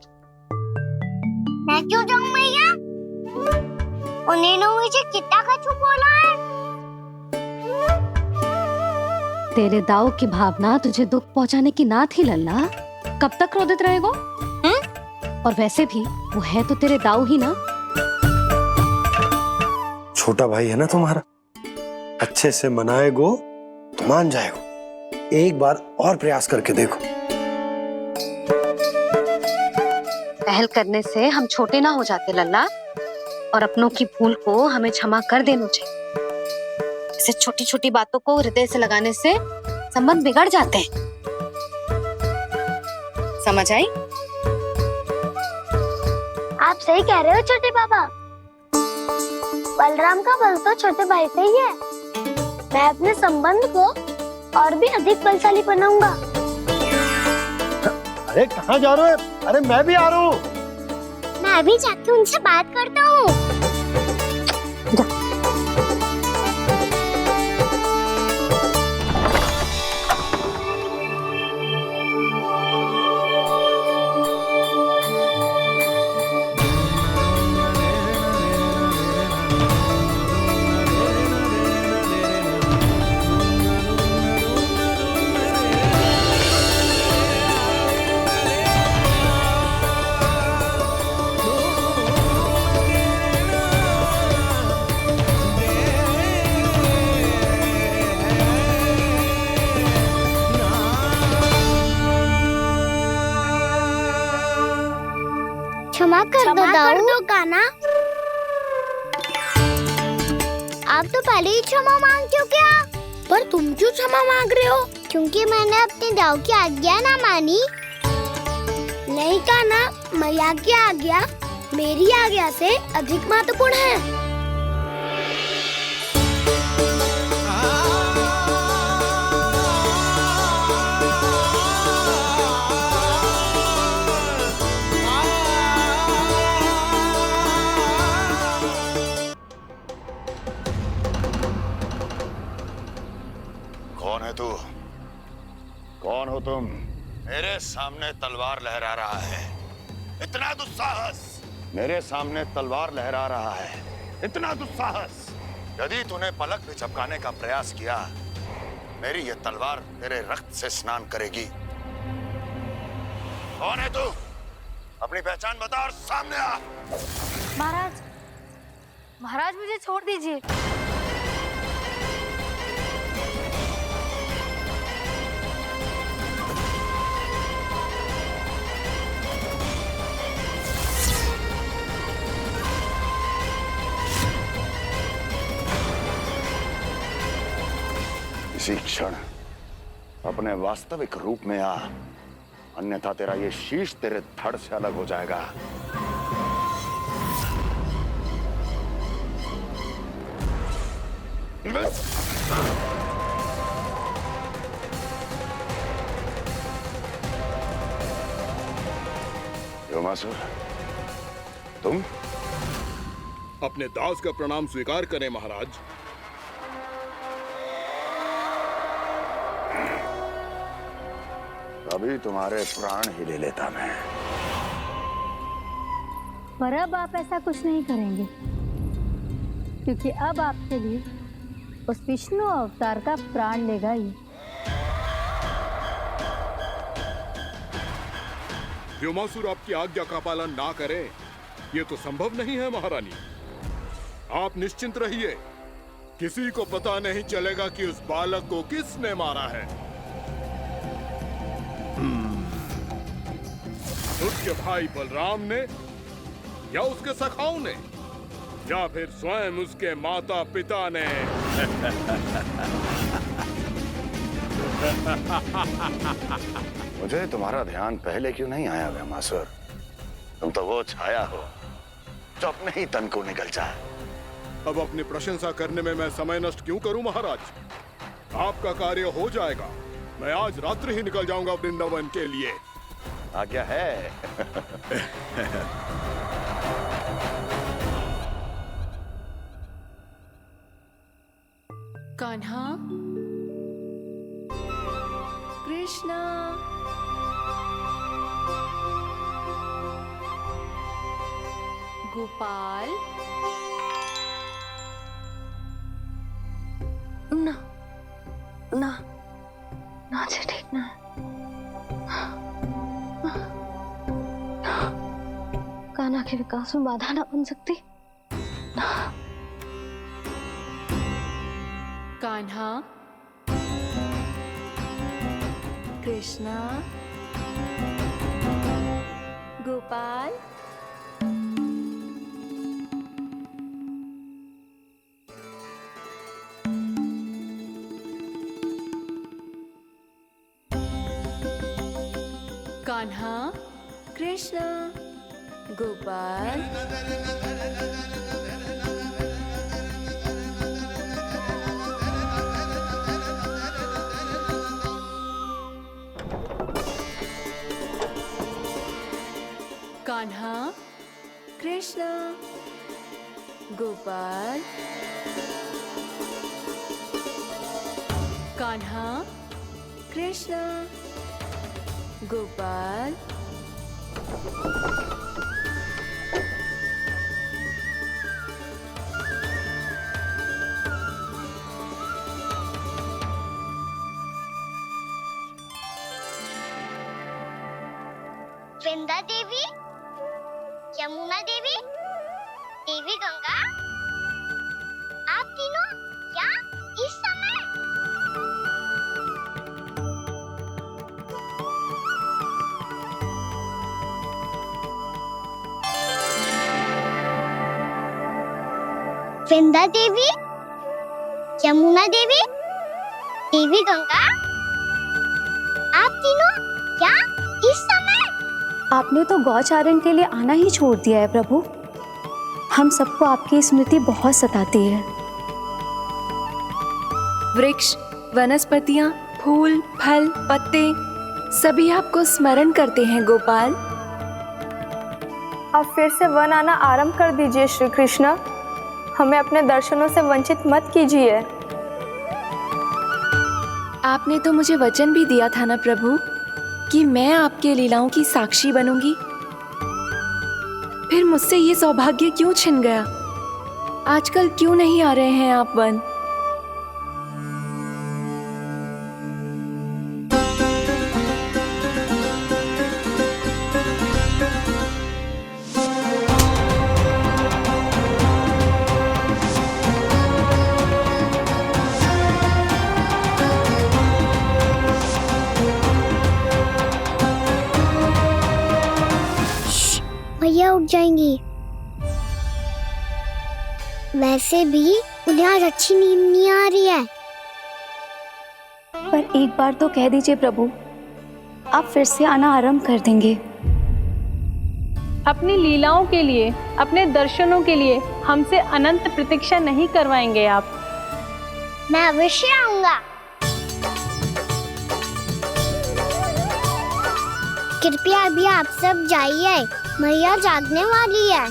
मैं क्यों जाऊं मैया? उन्होंने मुझे कितना कछु बोला है। तेरे दाऊ की भावना तुझे दुख पहुंचाने की ना थी लल्ला। कब तक क्रोधित रहेगो? और वैसे भी वो है तो तेरे दाऊ ही ना। छोटा भाई है ना तुम्हारा, अच्छे से मनाएगो तो मान जाएगो। एक बार और प्रयास करके देखो। पहल करने से हम छोटे ना हो जाते लल्ला, और अपनों की भूल को हमें क्षमा कर देना चाहिए। ऐसे छोटी छोटी बातों को हृदय से लगाने से संबंध बिगड़ जाते हैं। समझ आई? आप सही कह रहे हो छोटे बाबा। बलराम का बल तो छोटे भाई से ही है। मैं अपने संबंध को और भी अधिक बलशाली बनाऊंगा। अरे कहाँ जा रहे हो? अरे मैं भी आ रहा हूँ। मैं भी जाके उनसे बात करता हूँ। क्षमा कर दो कान्हा। आप तो पहले ही क्षमा मांगते हो क्या? पर तुम क्यों क्षमा मांग रहे हो? क्योंकि मैंने अपने दाऊ की आज्ञा ना मानी। नहीं कान्हा, मैया की आज्ञा मेरी आज्ञा से अधिक महत्वपूर्ण है। कौन है तू? कौन हो तुम? मेरे सामने तलवार लहरा रहा है, इतना दुस्साहस! मेरे सामने तलवार लहरा रहा है, इतना दुस्साहस! यदि तूने पलक भी झपकाने का प्रयास किया, मेरी ये तलवार तेरे रक्त से स्नान करेगी। कौन है तू? अपनी पहचान बता और सामने आ। महाराज, महाराज मुझे छोड़ दीजिए। इसी क्षण अपने वास्तविक रूप में आ, अन्यथा तेरा ये शीश तेरे धड़ से अलग हो जाएगा। योमासुर, तुम? अपने दास का प्रणाम स्वीकार करें महाराज। अभी तुम्हारे प्राण ही ले लेता मैं। पर अब आप ऐसा कुछ नहीं करेंगे, क्योंकि अब आपके लिए उस विष्णु अवतार का प्राण लेगा ही। व्योमासुर आपकी आज्ञा का पालन ना करे, ये तो संभव नहीं है महारानी। आप निश्चिंत रहिए, किसी को पता नहीं चलेगा कि उस बालक को किसने मारा है। उसके भाई बलराम ने, या उसके सखाओं ने, या फिर स्वयं उसके माता पिता ने। मुझे तुम्हारा ध्यान पहले क्यों नहीं आया व्योमासुर? तुम तो वो छाया हो जो अपने ही तन को निगल जाए। अब अपनी प्रशंसा करने में मैं समय नष्ट क्यों करूं महाराज? आपका कार्य हो जाएगा। मैं आज रात्रि ही निकल जाऊंगा वृंदावन के लिए। आज्ञा है। कान्हा, कृष्णा, गोपाल, ना ना ना जी, ठीक ना। कान्हा के विकास में बाधा ना बन सकती। कान्हा, कृष्णा, गोपाल, कान्हा, कृष्णा, गोपाल, कान्हा, कृष्णा गोपाल कान्हा कृष्णा गोपाल वृंदा देवी, यमुना देवी, देवी गंगा, आप तीनों यहाँ इस समय? वृंदा देवी, यमुना देवी, देवी गंगा, आप तीनों यहाँ इस समय? आपने तो गौचारण के लिए आना ही छोड़ दिया है प्रभु। हम सबको आपकी स्मृति बहुत सताती है। वृक्ष, वनस्पतियां, फूल, फल, पत्ते सभी आपको स्मरण करते हैं गोपाल। अब फिर से वन आना आरंभ कर दीजिए श्री कृष्ण। हमें अपने दर्शनों से वंचित मत कीजिए। आपने तो मुझे वचन भी दिया था ना प्रभु कि मैं आपके लीलाओं की साक्षी बनूंगी। फिर मुझसे ये सौभाग्य क्यों छिन गया? आजकल क्यों नहीं आ रहे हैं आप वन? भैया उठ जाएंगी। वैसे भी उन्हें आज अच्छी नींद नहीं आ रही है। पर एक बार तो कह दीजिए प्रभु, आप फिर से आना आरंभ कर देंगे। अपनी लीलाओं के लिए, अपने दर्शनों के लिए हमसे अनंत प्रतीक्षा नहीं करवाएंगे आप? मैं अवश्य आऊंगा। कृपया अभी आप सब जाइए, मैया जागने वाली है।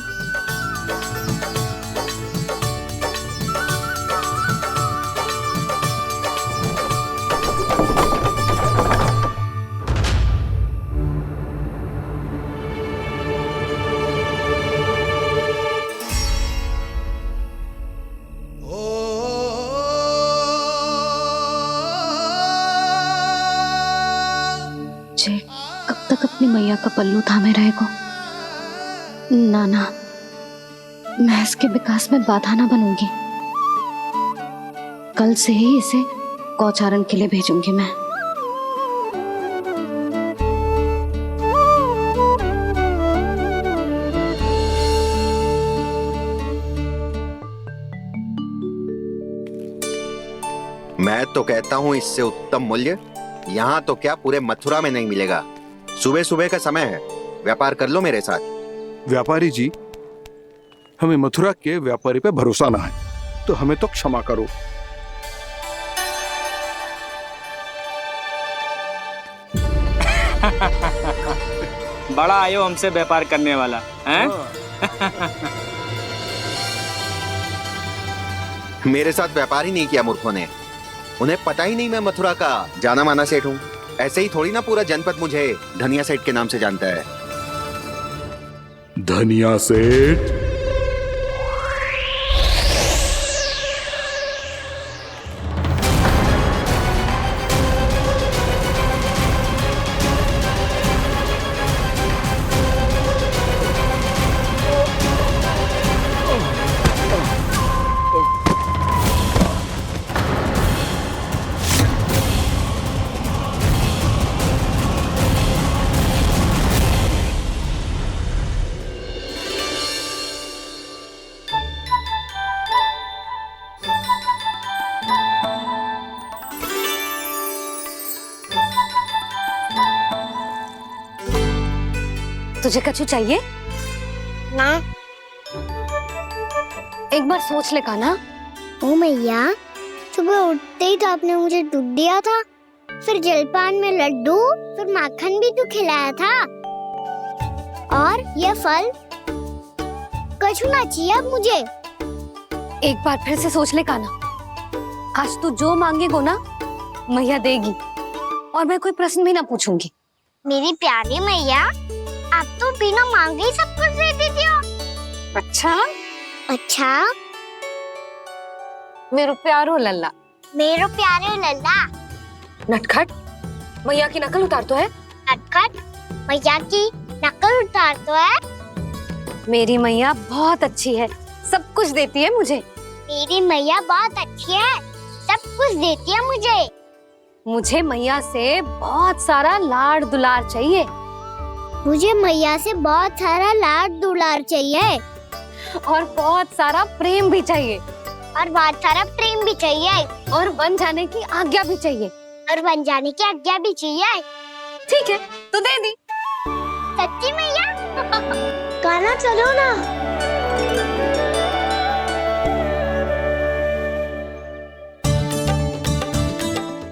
जय कब तक अपनी मैया का पल्लू थामे रहेगा? ना ना, मैं इसके विकास में बाधा ना बनूंगी। कल से ही इसे गौचारण के लिए भेजूंगी मैं। मैं तो कहता हूँ इससे उत्तम मूल्य यहाँ तो क्या पूरे मथुरा में नहीं मिलेगा। सुबह सुबह का समय है, व्यापार कर लो मेरे साथ। व्यापारी जी, हमें मथुरा के व्यापारी पे भरोसा ना है, तो हमें तो क्षमा करो। बड़ा आयो हमसे व्यापार करने वाला हैं? मेरे साथ व्यापार ही नहीं किया मूर्खों ने। उन्हें पता ही नहीं मैं मथुरा का जाना माना सेठ हूँ। ऐसे ही थोड़ी ना पूरा जनपद मुझे धनिया सेठ के नाम से जानता है। धनिया सेठ? तुझे कछु चाहिए? ना। एक बार सोच ले कान्हा। ओ मैया, सुबह उठते ही तो आपने मुझे दूध दिया था, फिर जलपान में लड्डू, फिर माखन भी तो खिलाया था, और ये फल कछू ना चाहिए अब मुझे। एक बार फिर से सोच ले काना, आज तू जो मांगेगो ना मैया देगी, और मैं कोई प्रश्न भी ना पूछूंगी। मेरी प्यारी मैया, आप तो बिना मांगे ही सब कुछ दे देती हो। अच्छा अच्छा, मेरो प्यारो लल्ला। मेरो प्यारे लल्ला। नटखट, मैया की नकल उतार तो है। नटखट, मैया की नकल उतार तो है। मेरी मैया बहुत अच्छी है, सब कुछ देती है मुझे। मेरी मैया बहुत अच्छी है, सब कुछ देती है मुझे। मुझे मैया से बहुत सारा लाड दुलार चाहिए। मुझे मैया से बहुत सारा लाड दुलार चाहिए। और बहुत सारा प्रेम भी चाहिए। और बहुत सारा प्रेम भी चाहिए। और बन जाने की आज्ञा भी चाहिए। और बन जाने की आज्ञा भी चाहिए। ठीक है, तो दे दी। सच्ची मैया? गाना चलो ना।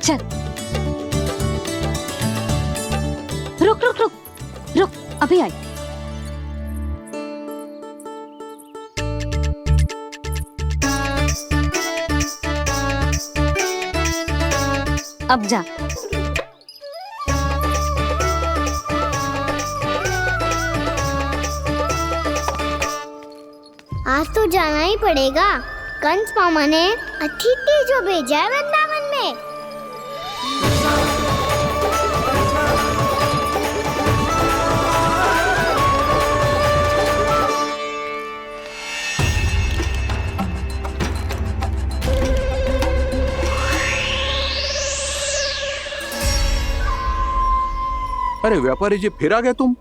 चल, रुक रुक रुक रुक, अभी आई। अब जा। आज तो जाना ही पड़ेगा। कंस मामा ने अतिथि जो भेजा है वृंदावन में। अरे व्यापारी जी, फिर आ गए तुम?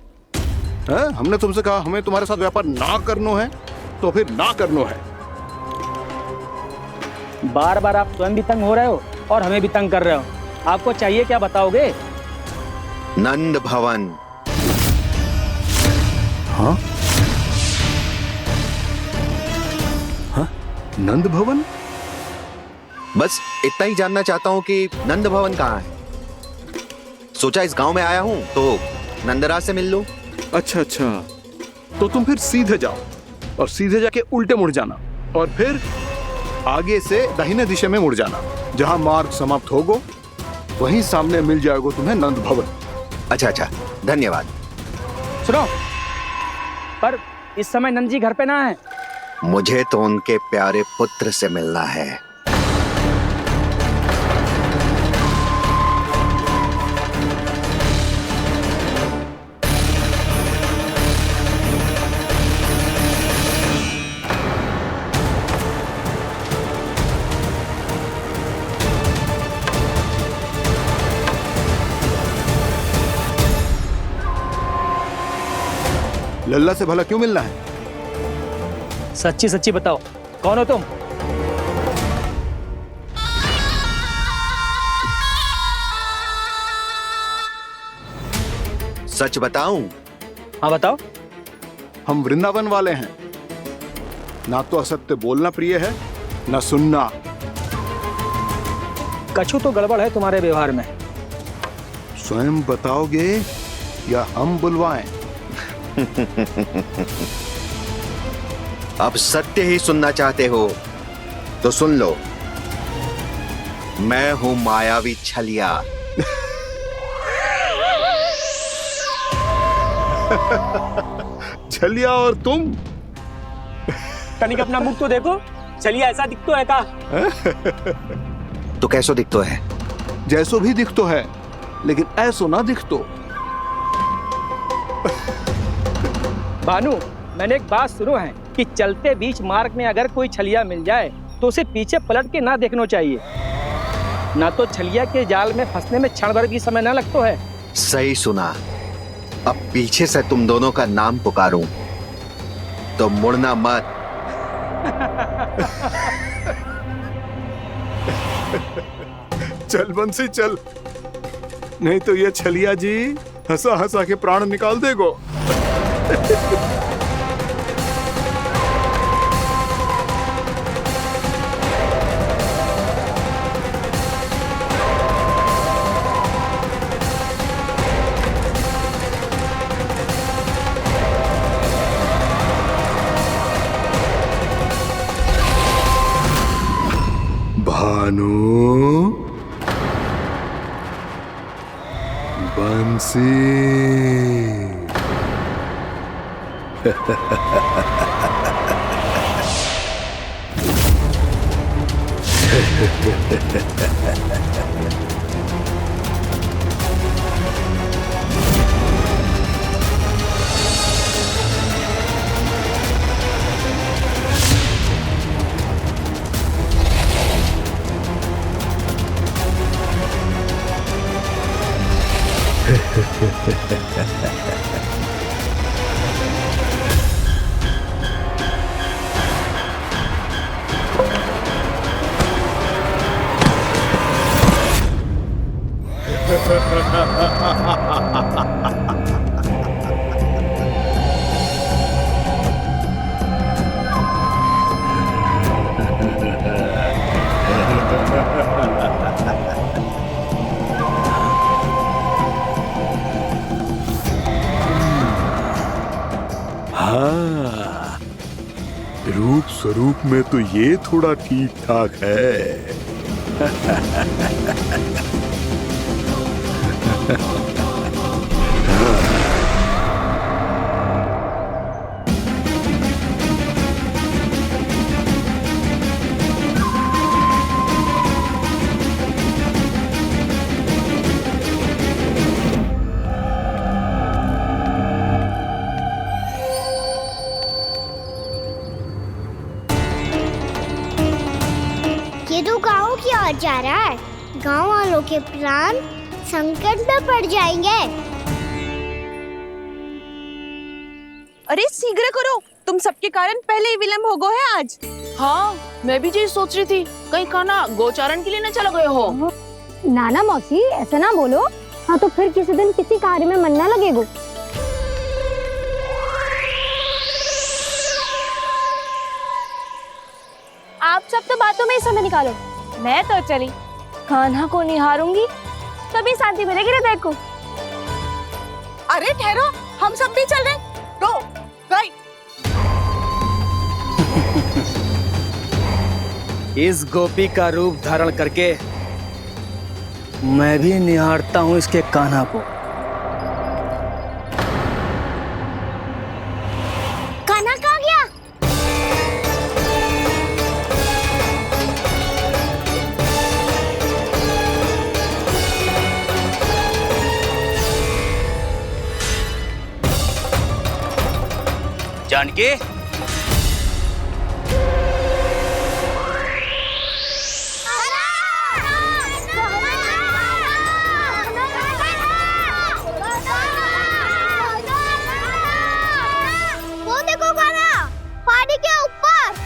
हैं? हमने तुमसे कहा हमें तुम्हारे साथ व्यापार ना करना है, तो फिर ना करना है। बार बार आप स्वयं भी तंग हो रहे हो और हमें भी तंग कर रहे हो। आपको चाहिए क्या, बताओगे? नंद भवन। हाँ? हाँ? नंद भवन? बस इतना ही जानना चाहता हूँ कि नंद भवन कहाँ है। सोचा इस गांव में आया हूँ तो नंदराज से मिल लूं। अच्छा अच्छा, तो तुम फिर सीधे जाओ और सीधे जाके उल्टे मुड़ जाना और फिर आगे से दाहिने दिशा में मुड़ जाना। जहाँ मार्ग समाप्त होगा वहीं सामने मिल जाएगा तुम्हें नंद भवन। अच्छा अच्छा, धन्यवाद। सुनो, पर इस समय नंद जी घर पे ना है। मुझे तो उनके प्यारे पुत्र से मिलना है। लल्ला से भला क्यों मिलना है? सच्ची सच्ची बताओ, कौन हो तुम? सच बताऊं? हाँ बताओ। हम वृंदावन वाले हैं। ना तो असत्य बोलना प्रिय है, ना सुनना। कछु तो गड़बड़ है तुम्हारे व्यवहार में। स्वयं बताओगे या हम बुलवाएं? अब सत्य ही सुनना चाहते हो तो सुन लो। मैं हूं मायावी छलिया। छलिया और तुम? तनिक अपना मुख तो देखो, छलिया ऐसा दिखतो है का? तो कैसो दिखतो है? जैसो भी दिखतो है, लेकिन ऐसो ना दिखतो। भानु, मैंने एक बात सुनो है कि चलते बीच मार्ग में अगर कोई छलिया मिल जाए तो उसे पीछे पलट के ना देखना चाहिए, ना तो छलिया के जाल में फंसने में क्षण भर भी समय ना लगता है। सही सुना। अब पीछे से तुम दोनों का नाम पुकारूं तो मुड़ना मत। चल बंसी चल, नहीं तो ये छलिया जी हंसा हंसा के प्राण निकाल देगो। कान्हो, बंसी। हाँ, रूप स्वरूप में तो ये थोड़ा ठीक ठाक है। ये तो गाँव की ओर जा रहा है। गाँव वालों के प्राण संकट में पड़ जाएंगे। अरे शीघ्र करो, तुम सबके कारण पहले ही विलंब हो गए है आज। हाँ, मैं भी यही सोच रही थी, कहीं खाना गोचारण के लिए न चले गए हो। नाना मौसी ऐसे ना बोलो। हाँ तो फिर किसी दिन किसी कार्य में मन ना लगेगा। आप सब तो बातों में ही समय निकालो। मैं तो चली, कान्हा को निहारूंगी तभी शांति मिलेगी हृदय को। अरे ठहरो, हम सब भी चल रहे। रो, गई। इस गोपी का रूप धारण करके मैं भी निहारता हूँ इसके कान्हा को। कान्हा कहाँ गया? जानकी, वो देखो कान्हा, पहाड़ी के ऊपर।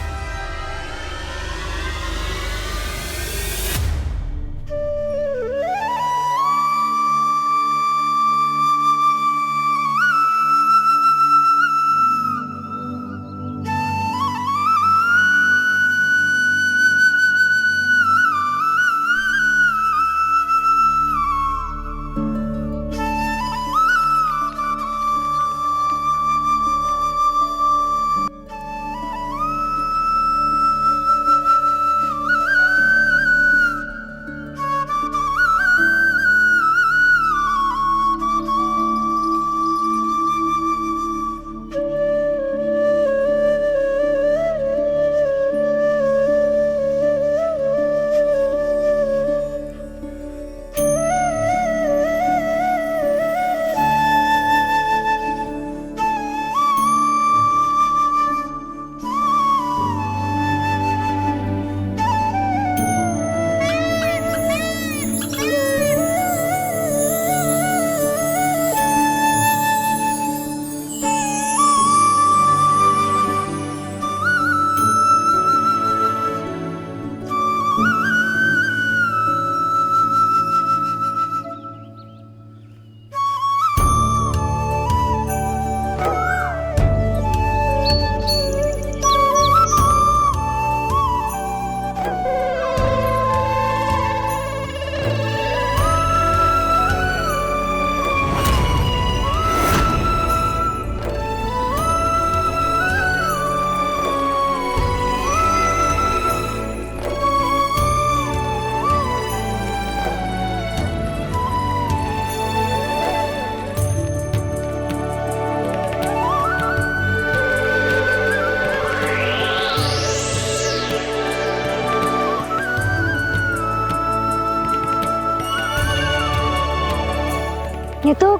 ये तो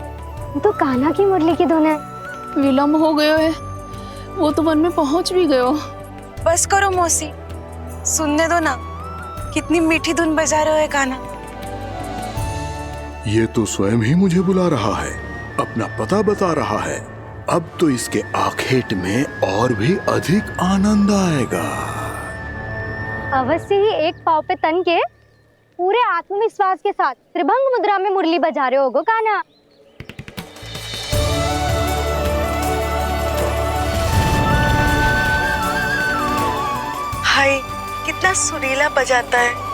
कान्हा की मुरली की धुन है। विलम्ब हो गयो है, वो तो वन में पहुंच भी गयो। बस करो मौसी, सुनने दो ना, कितनी मीठी धुन बजा रहे हो कान्हा। ये तो स्वयं ही मुझे बुला रहा है, अपना पता बता रहा है। अब तो इसके आखेट में और भी अधिक आनंद आएगा। अवश्य ही एक पाँव पे तन के पूरे आत्मविश्वास के साथ त्रिभंग मुद्रा में मुरली बजा रहे होगो कान्हा। हाय, कितना सुरीला बजाता है।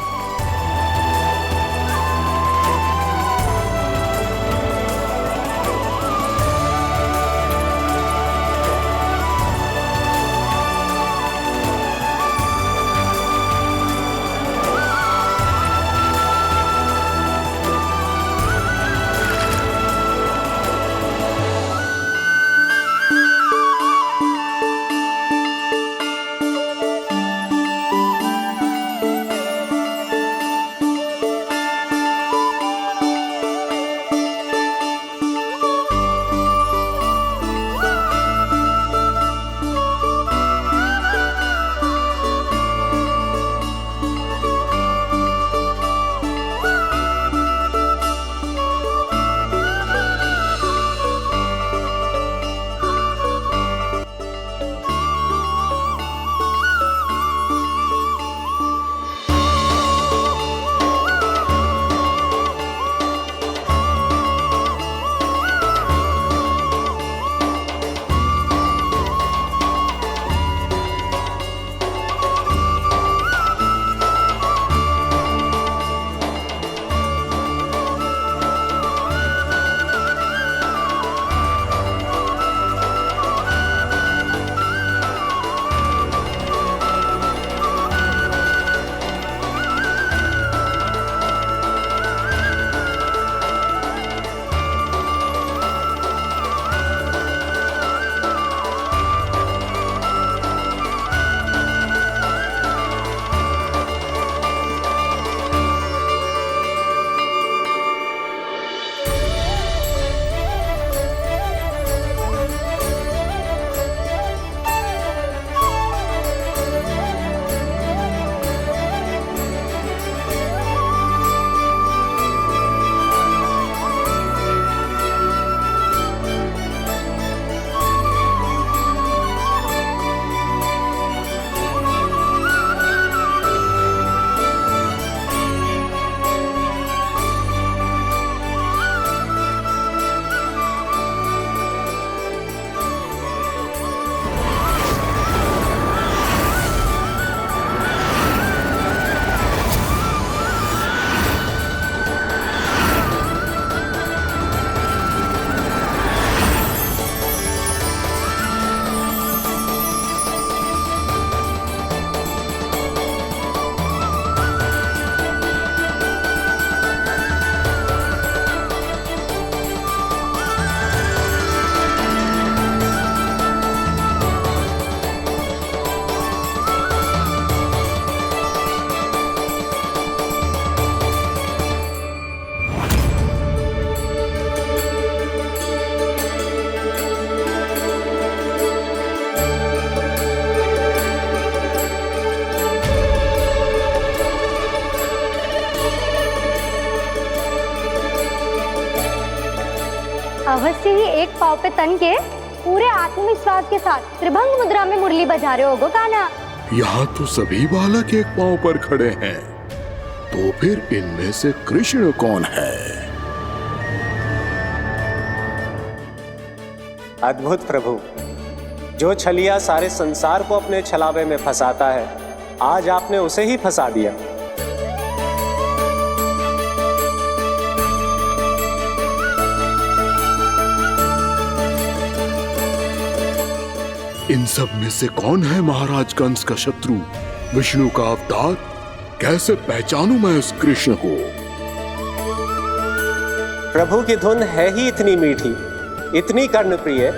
अवश्य ही एक पाँव पे तन के पूरे आत्मविश्वास के साथ त्रिभंग मुद्रा में मुरली बजा रहे होगो कान्हा। यहाँ तो सभी बालक एक पांव पर खड़े हैं, तो फिर इनमें से कृष्ण कौन है? अद्भुत प्रभु, जो छलिया सारे संसार को अपने छलावे में फंसाता है, आज आपने उसे ही फंसा दिया। इन सब में से कौन है महाराज कंस का शत्रु, विष्णु का अवतार? कैसे पहचानूं मैं उस कृष्ण को? प्रभु की धुन है ही इतनी मीठी, इतनी कर्णप्रिय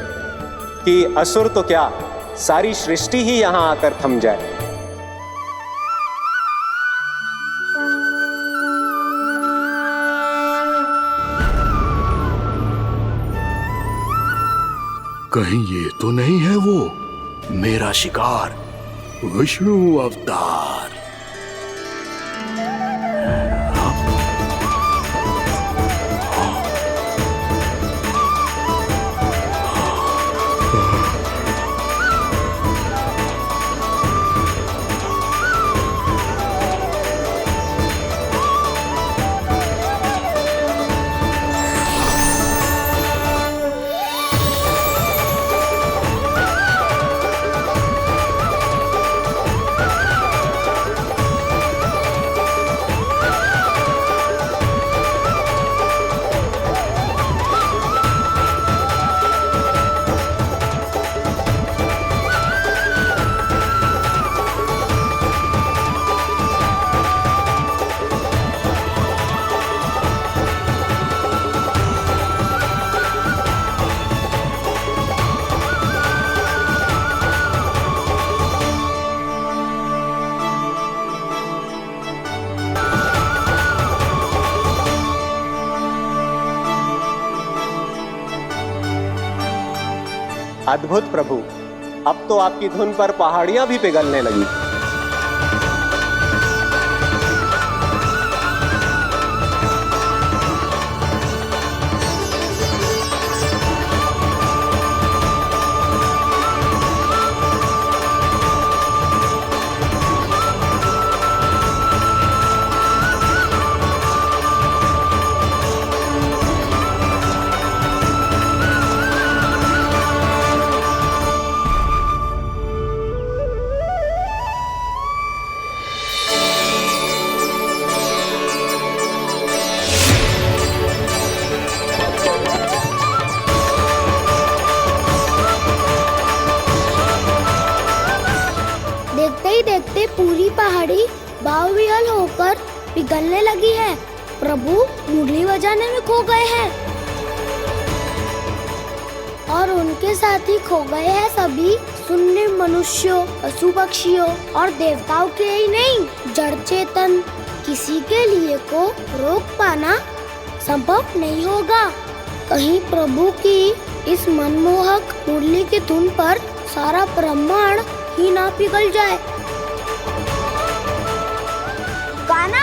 कि असुर तो क्या, सारी सृष्टि ही यहाँ आकर थम जाए। कहीं ये तो नहीं है वो मेरा शिकार विष्णु अवतार? अद्भुत प्रभु, अब तो आपकी धुन पर पहाड़ियां भी पिघलने लगी। देखते ही देखते पूरी पहाड़ी बावरियल होकर पिघलने लगी है। प्रभु मुरली बजाने में खो गए हैं और उनके साथ ही खो गए हैं सभी सुनने मनुष्यों, पशु पक्षियों और देवताओं के ही नहीं, जड़ चेतन किसी के लिए को रोक पाना संभव नहीं होगा। कहीं प्रभु की इस मनमोहक मुरली की धुन पर सारा ब्रह्मांड ही ना पिघल जाए। गाना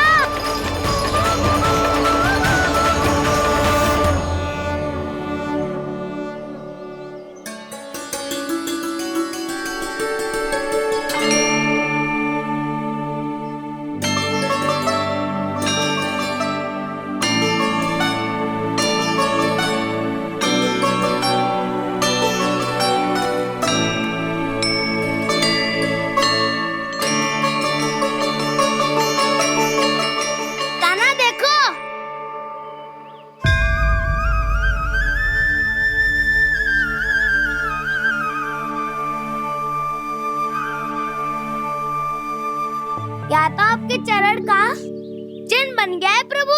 या तो आपके चरण का चिन्ह बन गया है प्रभु।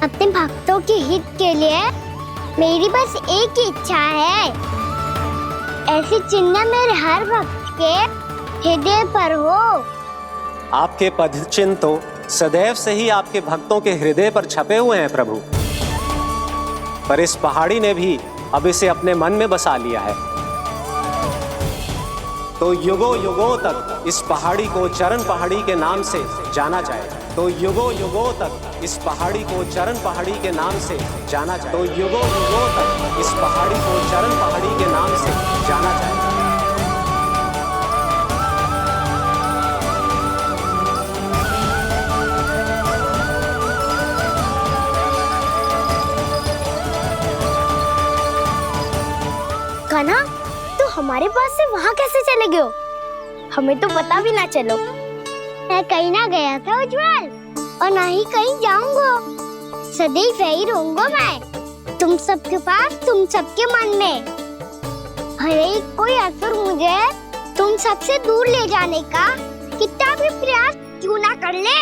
अपने भक्तों के हित के लिए मेरी बस एक ही इच्छा है, ऐसी चिन्ह मेरे हर भक्त के हृदय पर हो। आपके पद चिन्ह तो सदैव से ही आपके भक्तों के हृदय पर छपे हुए हैं प्रभु, पर इस पहाड़ी ने भी अब इसे अपने मन में बसा लिया है। तो युगों युगों तक इस पहाड़ी को चरण पहाड़ी के नाम से जाना जाएगा। तो युगों युगों तक इस पहाड़ी को चरण पहाड़ी के नाम से जाना जाएगा। तो युगों युगों तक इस पहाड़ी को चरण पहाड़ी के नाम से जाना जाएगा। कान्हा, तू हमारे पास से वहाँ कैसे चले गए हो? हमें तो पता भी ना चलो। मैं कहीं ना गया था उज्जवल, और ना ही कहीं जाऊंगा। सदैव यही रहूंगा मैं, तुम सबके पास, तुम सबके मन में। हर एक कोई असुर मुझे तुम सबसे दूर ले जाने का कितना भी प्रयास क्यों ना कर ले।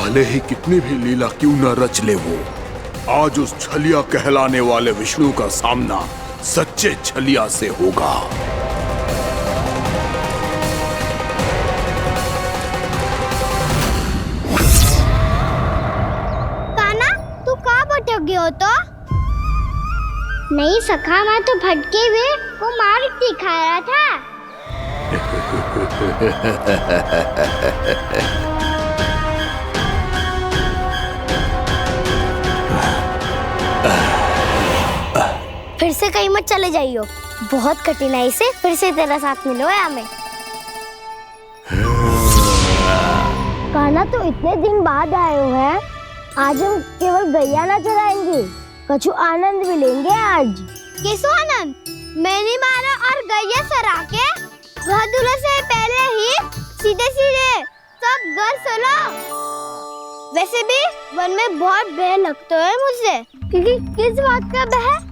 भले ही कितनी भी लीला क्यों न रच ले वो, आज उस छलिया कहलाने वाले विष्णु का सामना सच्चे छलिया से होगा। कान्हा, तू कहाँ भटक गया हो तो? नहीं सखा, मैं तो भटके हुए वो मार्ग दिखा रहा था। फिर से कहीं मत चले जाइयो, बहुत कठिनाई से फिर से तेरा साथ मिलो है हमें। कान्हा, तो इतने दिन बाद आए हो हैं, आज हम केवल गैया ना चराएंगे, कछु आनंद भी लेंगे आज। किसो आनंद? मैंने मारा और गैया चरा के घर दूल्हे से पहले ही सीधे सीधे सब घर चलो। वैसे भी वन में बहुत भय लगता है मुझे, क्योंकि किस बात का भय?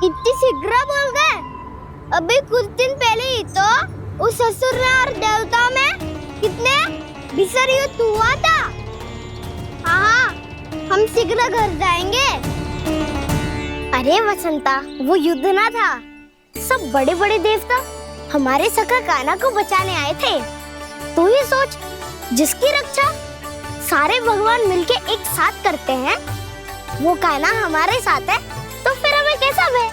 इतनी शीघ्र बोल गए। अभी कुछ दिन पहले ही तो उस ससुर और देवता में कितने भीषण युद्ध हुआ था। हाँ, हम शीघ्र घर जाएंगे। अरे वसंता, वो युद्ध ना था, सब बड़े बड़े देवता हमारे सखा कान्हा को बचाने आए थे। तू ही सोच, जिसकी रक्षा सारे भगवान मिलके एक साथ करते हैं, वो कान्हा हमारे साथ है, तो फिर हमें कैसा भय?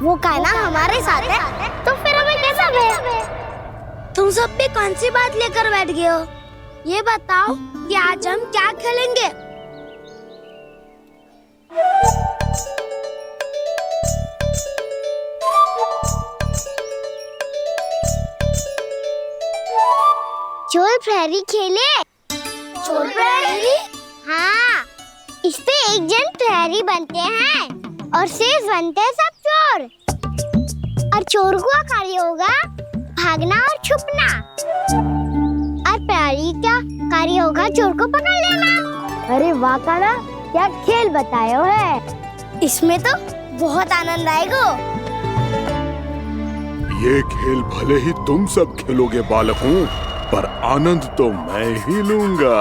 वो कान्हा हमारे साथ है, तो फिर हमें कैसा भय? तुम सब भी कौन सी बात लेकर बैठ गए हो? ये बताओ कि आज हम क्या खेलेंगे? चोर प्रहरी खेले? चोर प्रहरी? हाँ, इस पे एक जन प्रहरी बनते हैं और शेष बनते हैं सब चोर। और चोर का कार्य होगा भागना और छुपना, और प्रहरी का कार्य होगा चोर को पकड़ लेना। अरे वाह कान्हा, क्या खेल बताए है। इसमें तो बहुत आनंद आएगा। ये खेल भले ही तुम सब खेलोगे बालकों, पर आनंद तो मैं ही लूंगा।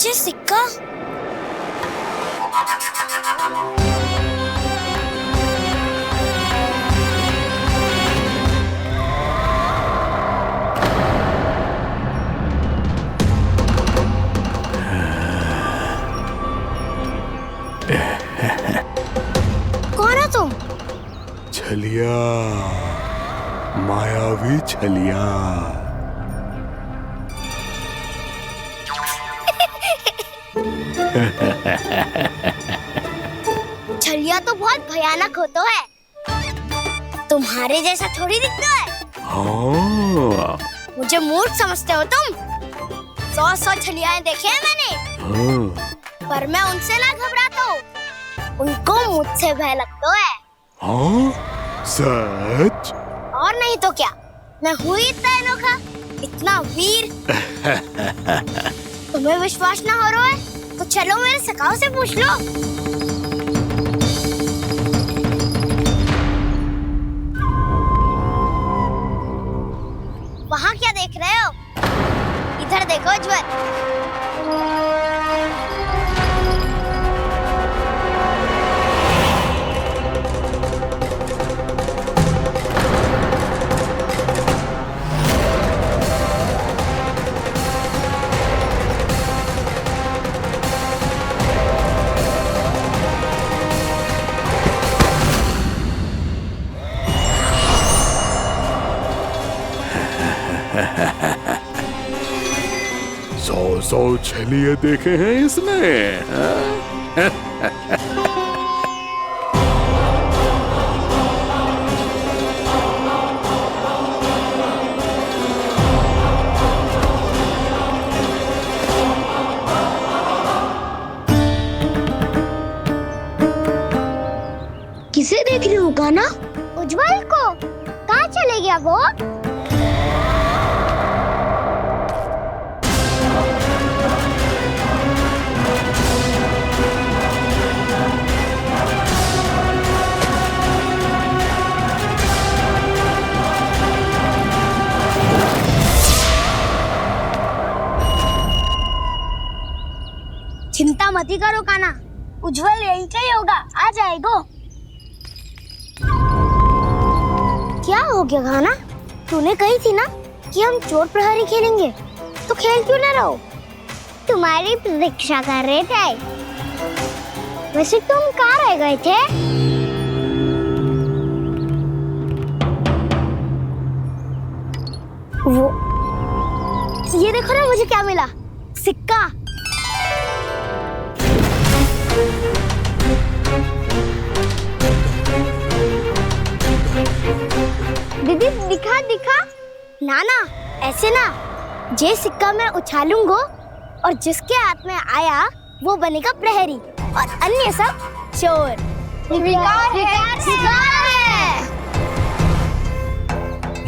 जी सिक्का। कौन है तुम? छलिया, मायावी छलिया। छलिया तो बहुत भयानक होता है, तुम्हारे जैसा थोड़ी दिखता है। हाँ। मुझे मूर्ख समझते हो तुम? 100 छलियाएं देखे हैं मैंने। हाँ। पर मैं उनसे ना घबराता हूँ, उनको मुझसे भय लगता है। हाँ? सच? और नहीं तो क्या, मैं हूँ इतना अनोखा, इतना वीर। तुम्हें विश्वास ना हो रहा है तो चलो मेरे सखाओं से पूछ लो। वहाँ क्या देख रहे हो? इधर देखो ज्वर। सौ छलिए देखे हैं इसने। किसे देख रही हो कान्हा? उज्जवल को। कहाँ चले गया वो? चिंता मत ही करो कान्हा, उज्जवल यही का ही होगा, आ जाएगा। क्या हो गया कान्हा? तूने कही थी ना कि हम चोर प्रहरी खेलेंगे, तो खेल क्यों ना रहो? तुम्हारी प्रतीक्षा कर रहे थे। वैसे तुम कहाँ रह गए थे? वो ये देखो ना, मुझे क्या मिला, सिक्का। दीदी दिखा दिखा। ना ना, ऐसे ना, जे सिक्का मैं उछालूंगा और जिसके हाथ में आया वो बनेगा प्रहरी और अन्य सब चोर। स्वीकार है।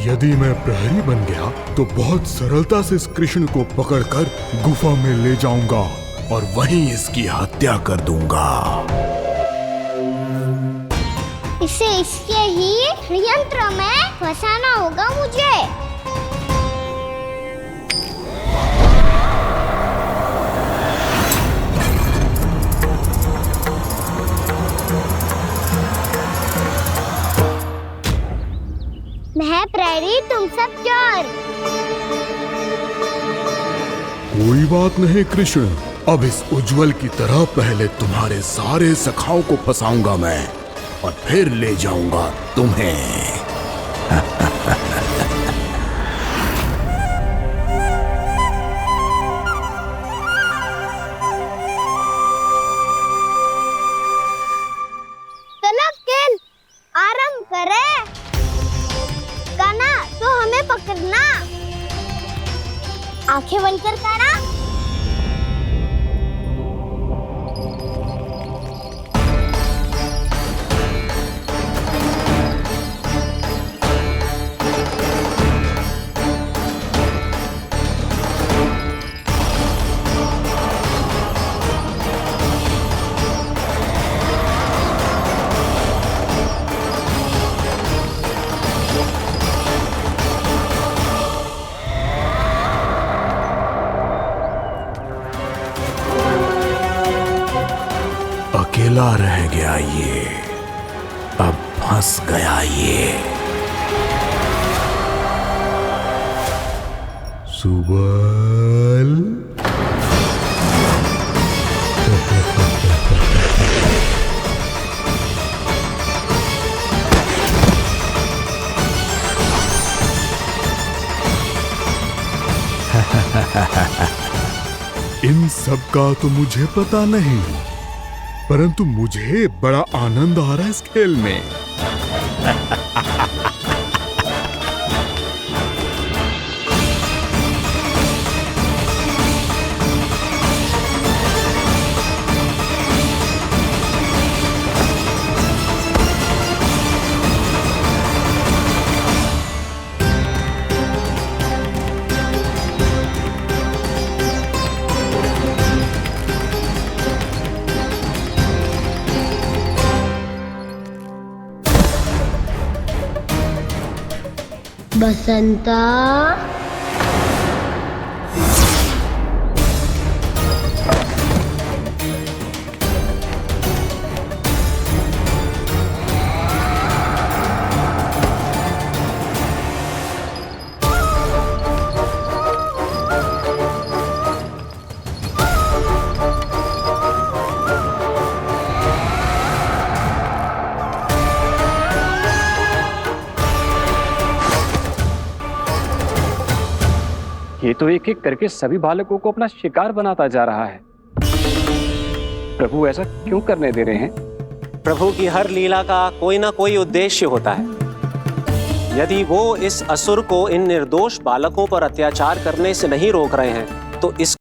यदि मैं प्रहरी बन गया तो बहुत सरलता से इस कृष्ण को पकड़कर गुफा में ले जाऊंगा और वहीं इसकी हत्या कर दूंगा। इसे इसके ही यंत्र में फंसाना होगा मुझे। मैं प्रहरी, तुम सब चोर। कोई बात नहीं कृष्ण, अब इस उज्जवल की तरह पहले तुम्हारे सारे सखाओं को फंसाऊंगा मैं और फिर ले जाऊंगा तुम्हें। चलो खेल आरंभ करें। कान्हा, तो हमें पकड़ना। आंखें बंद कर कान्हा। अकेला रह गया ये, अब फंस गया ये। सुबल। इन सब का तो मुझे पता नहीं, परंतु मुझे बड़ा आनंद आ रहा है इस खेल में। बसंता, ये तो एक एक करके सभी बालकों को अपना शिकार बनाता जा रहा है। प्रभु ऐसा क्यों करने दे रहे हैं? प्रभु की हर लीला का कोई ना कोई उद्देश्य होता है। यदि वो इस असुर को इन निर्दोष बालकों पर अत्याचार करने से नहीं रोक रहे हैं तो इस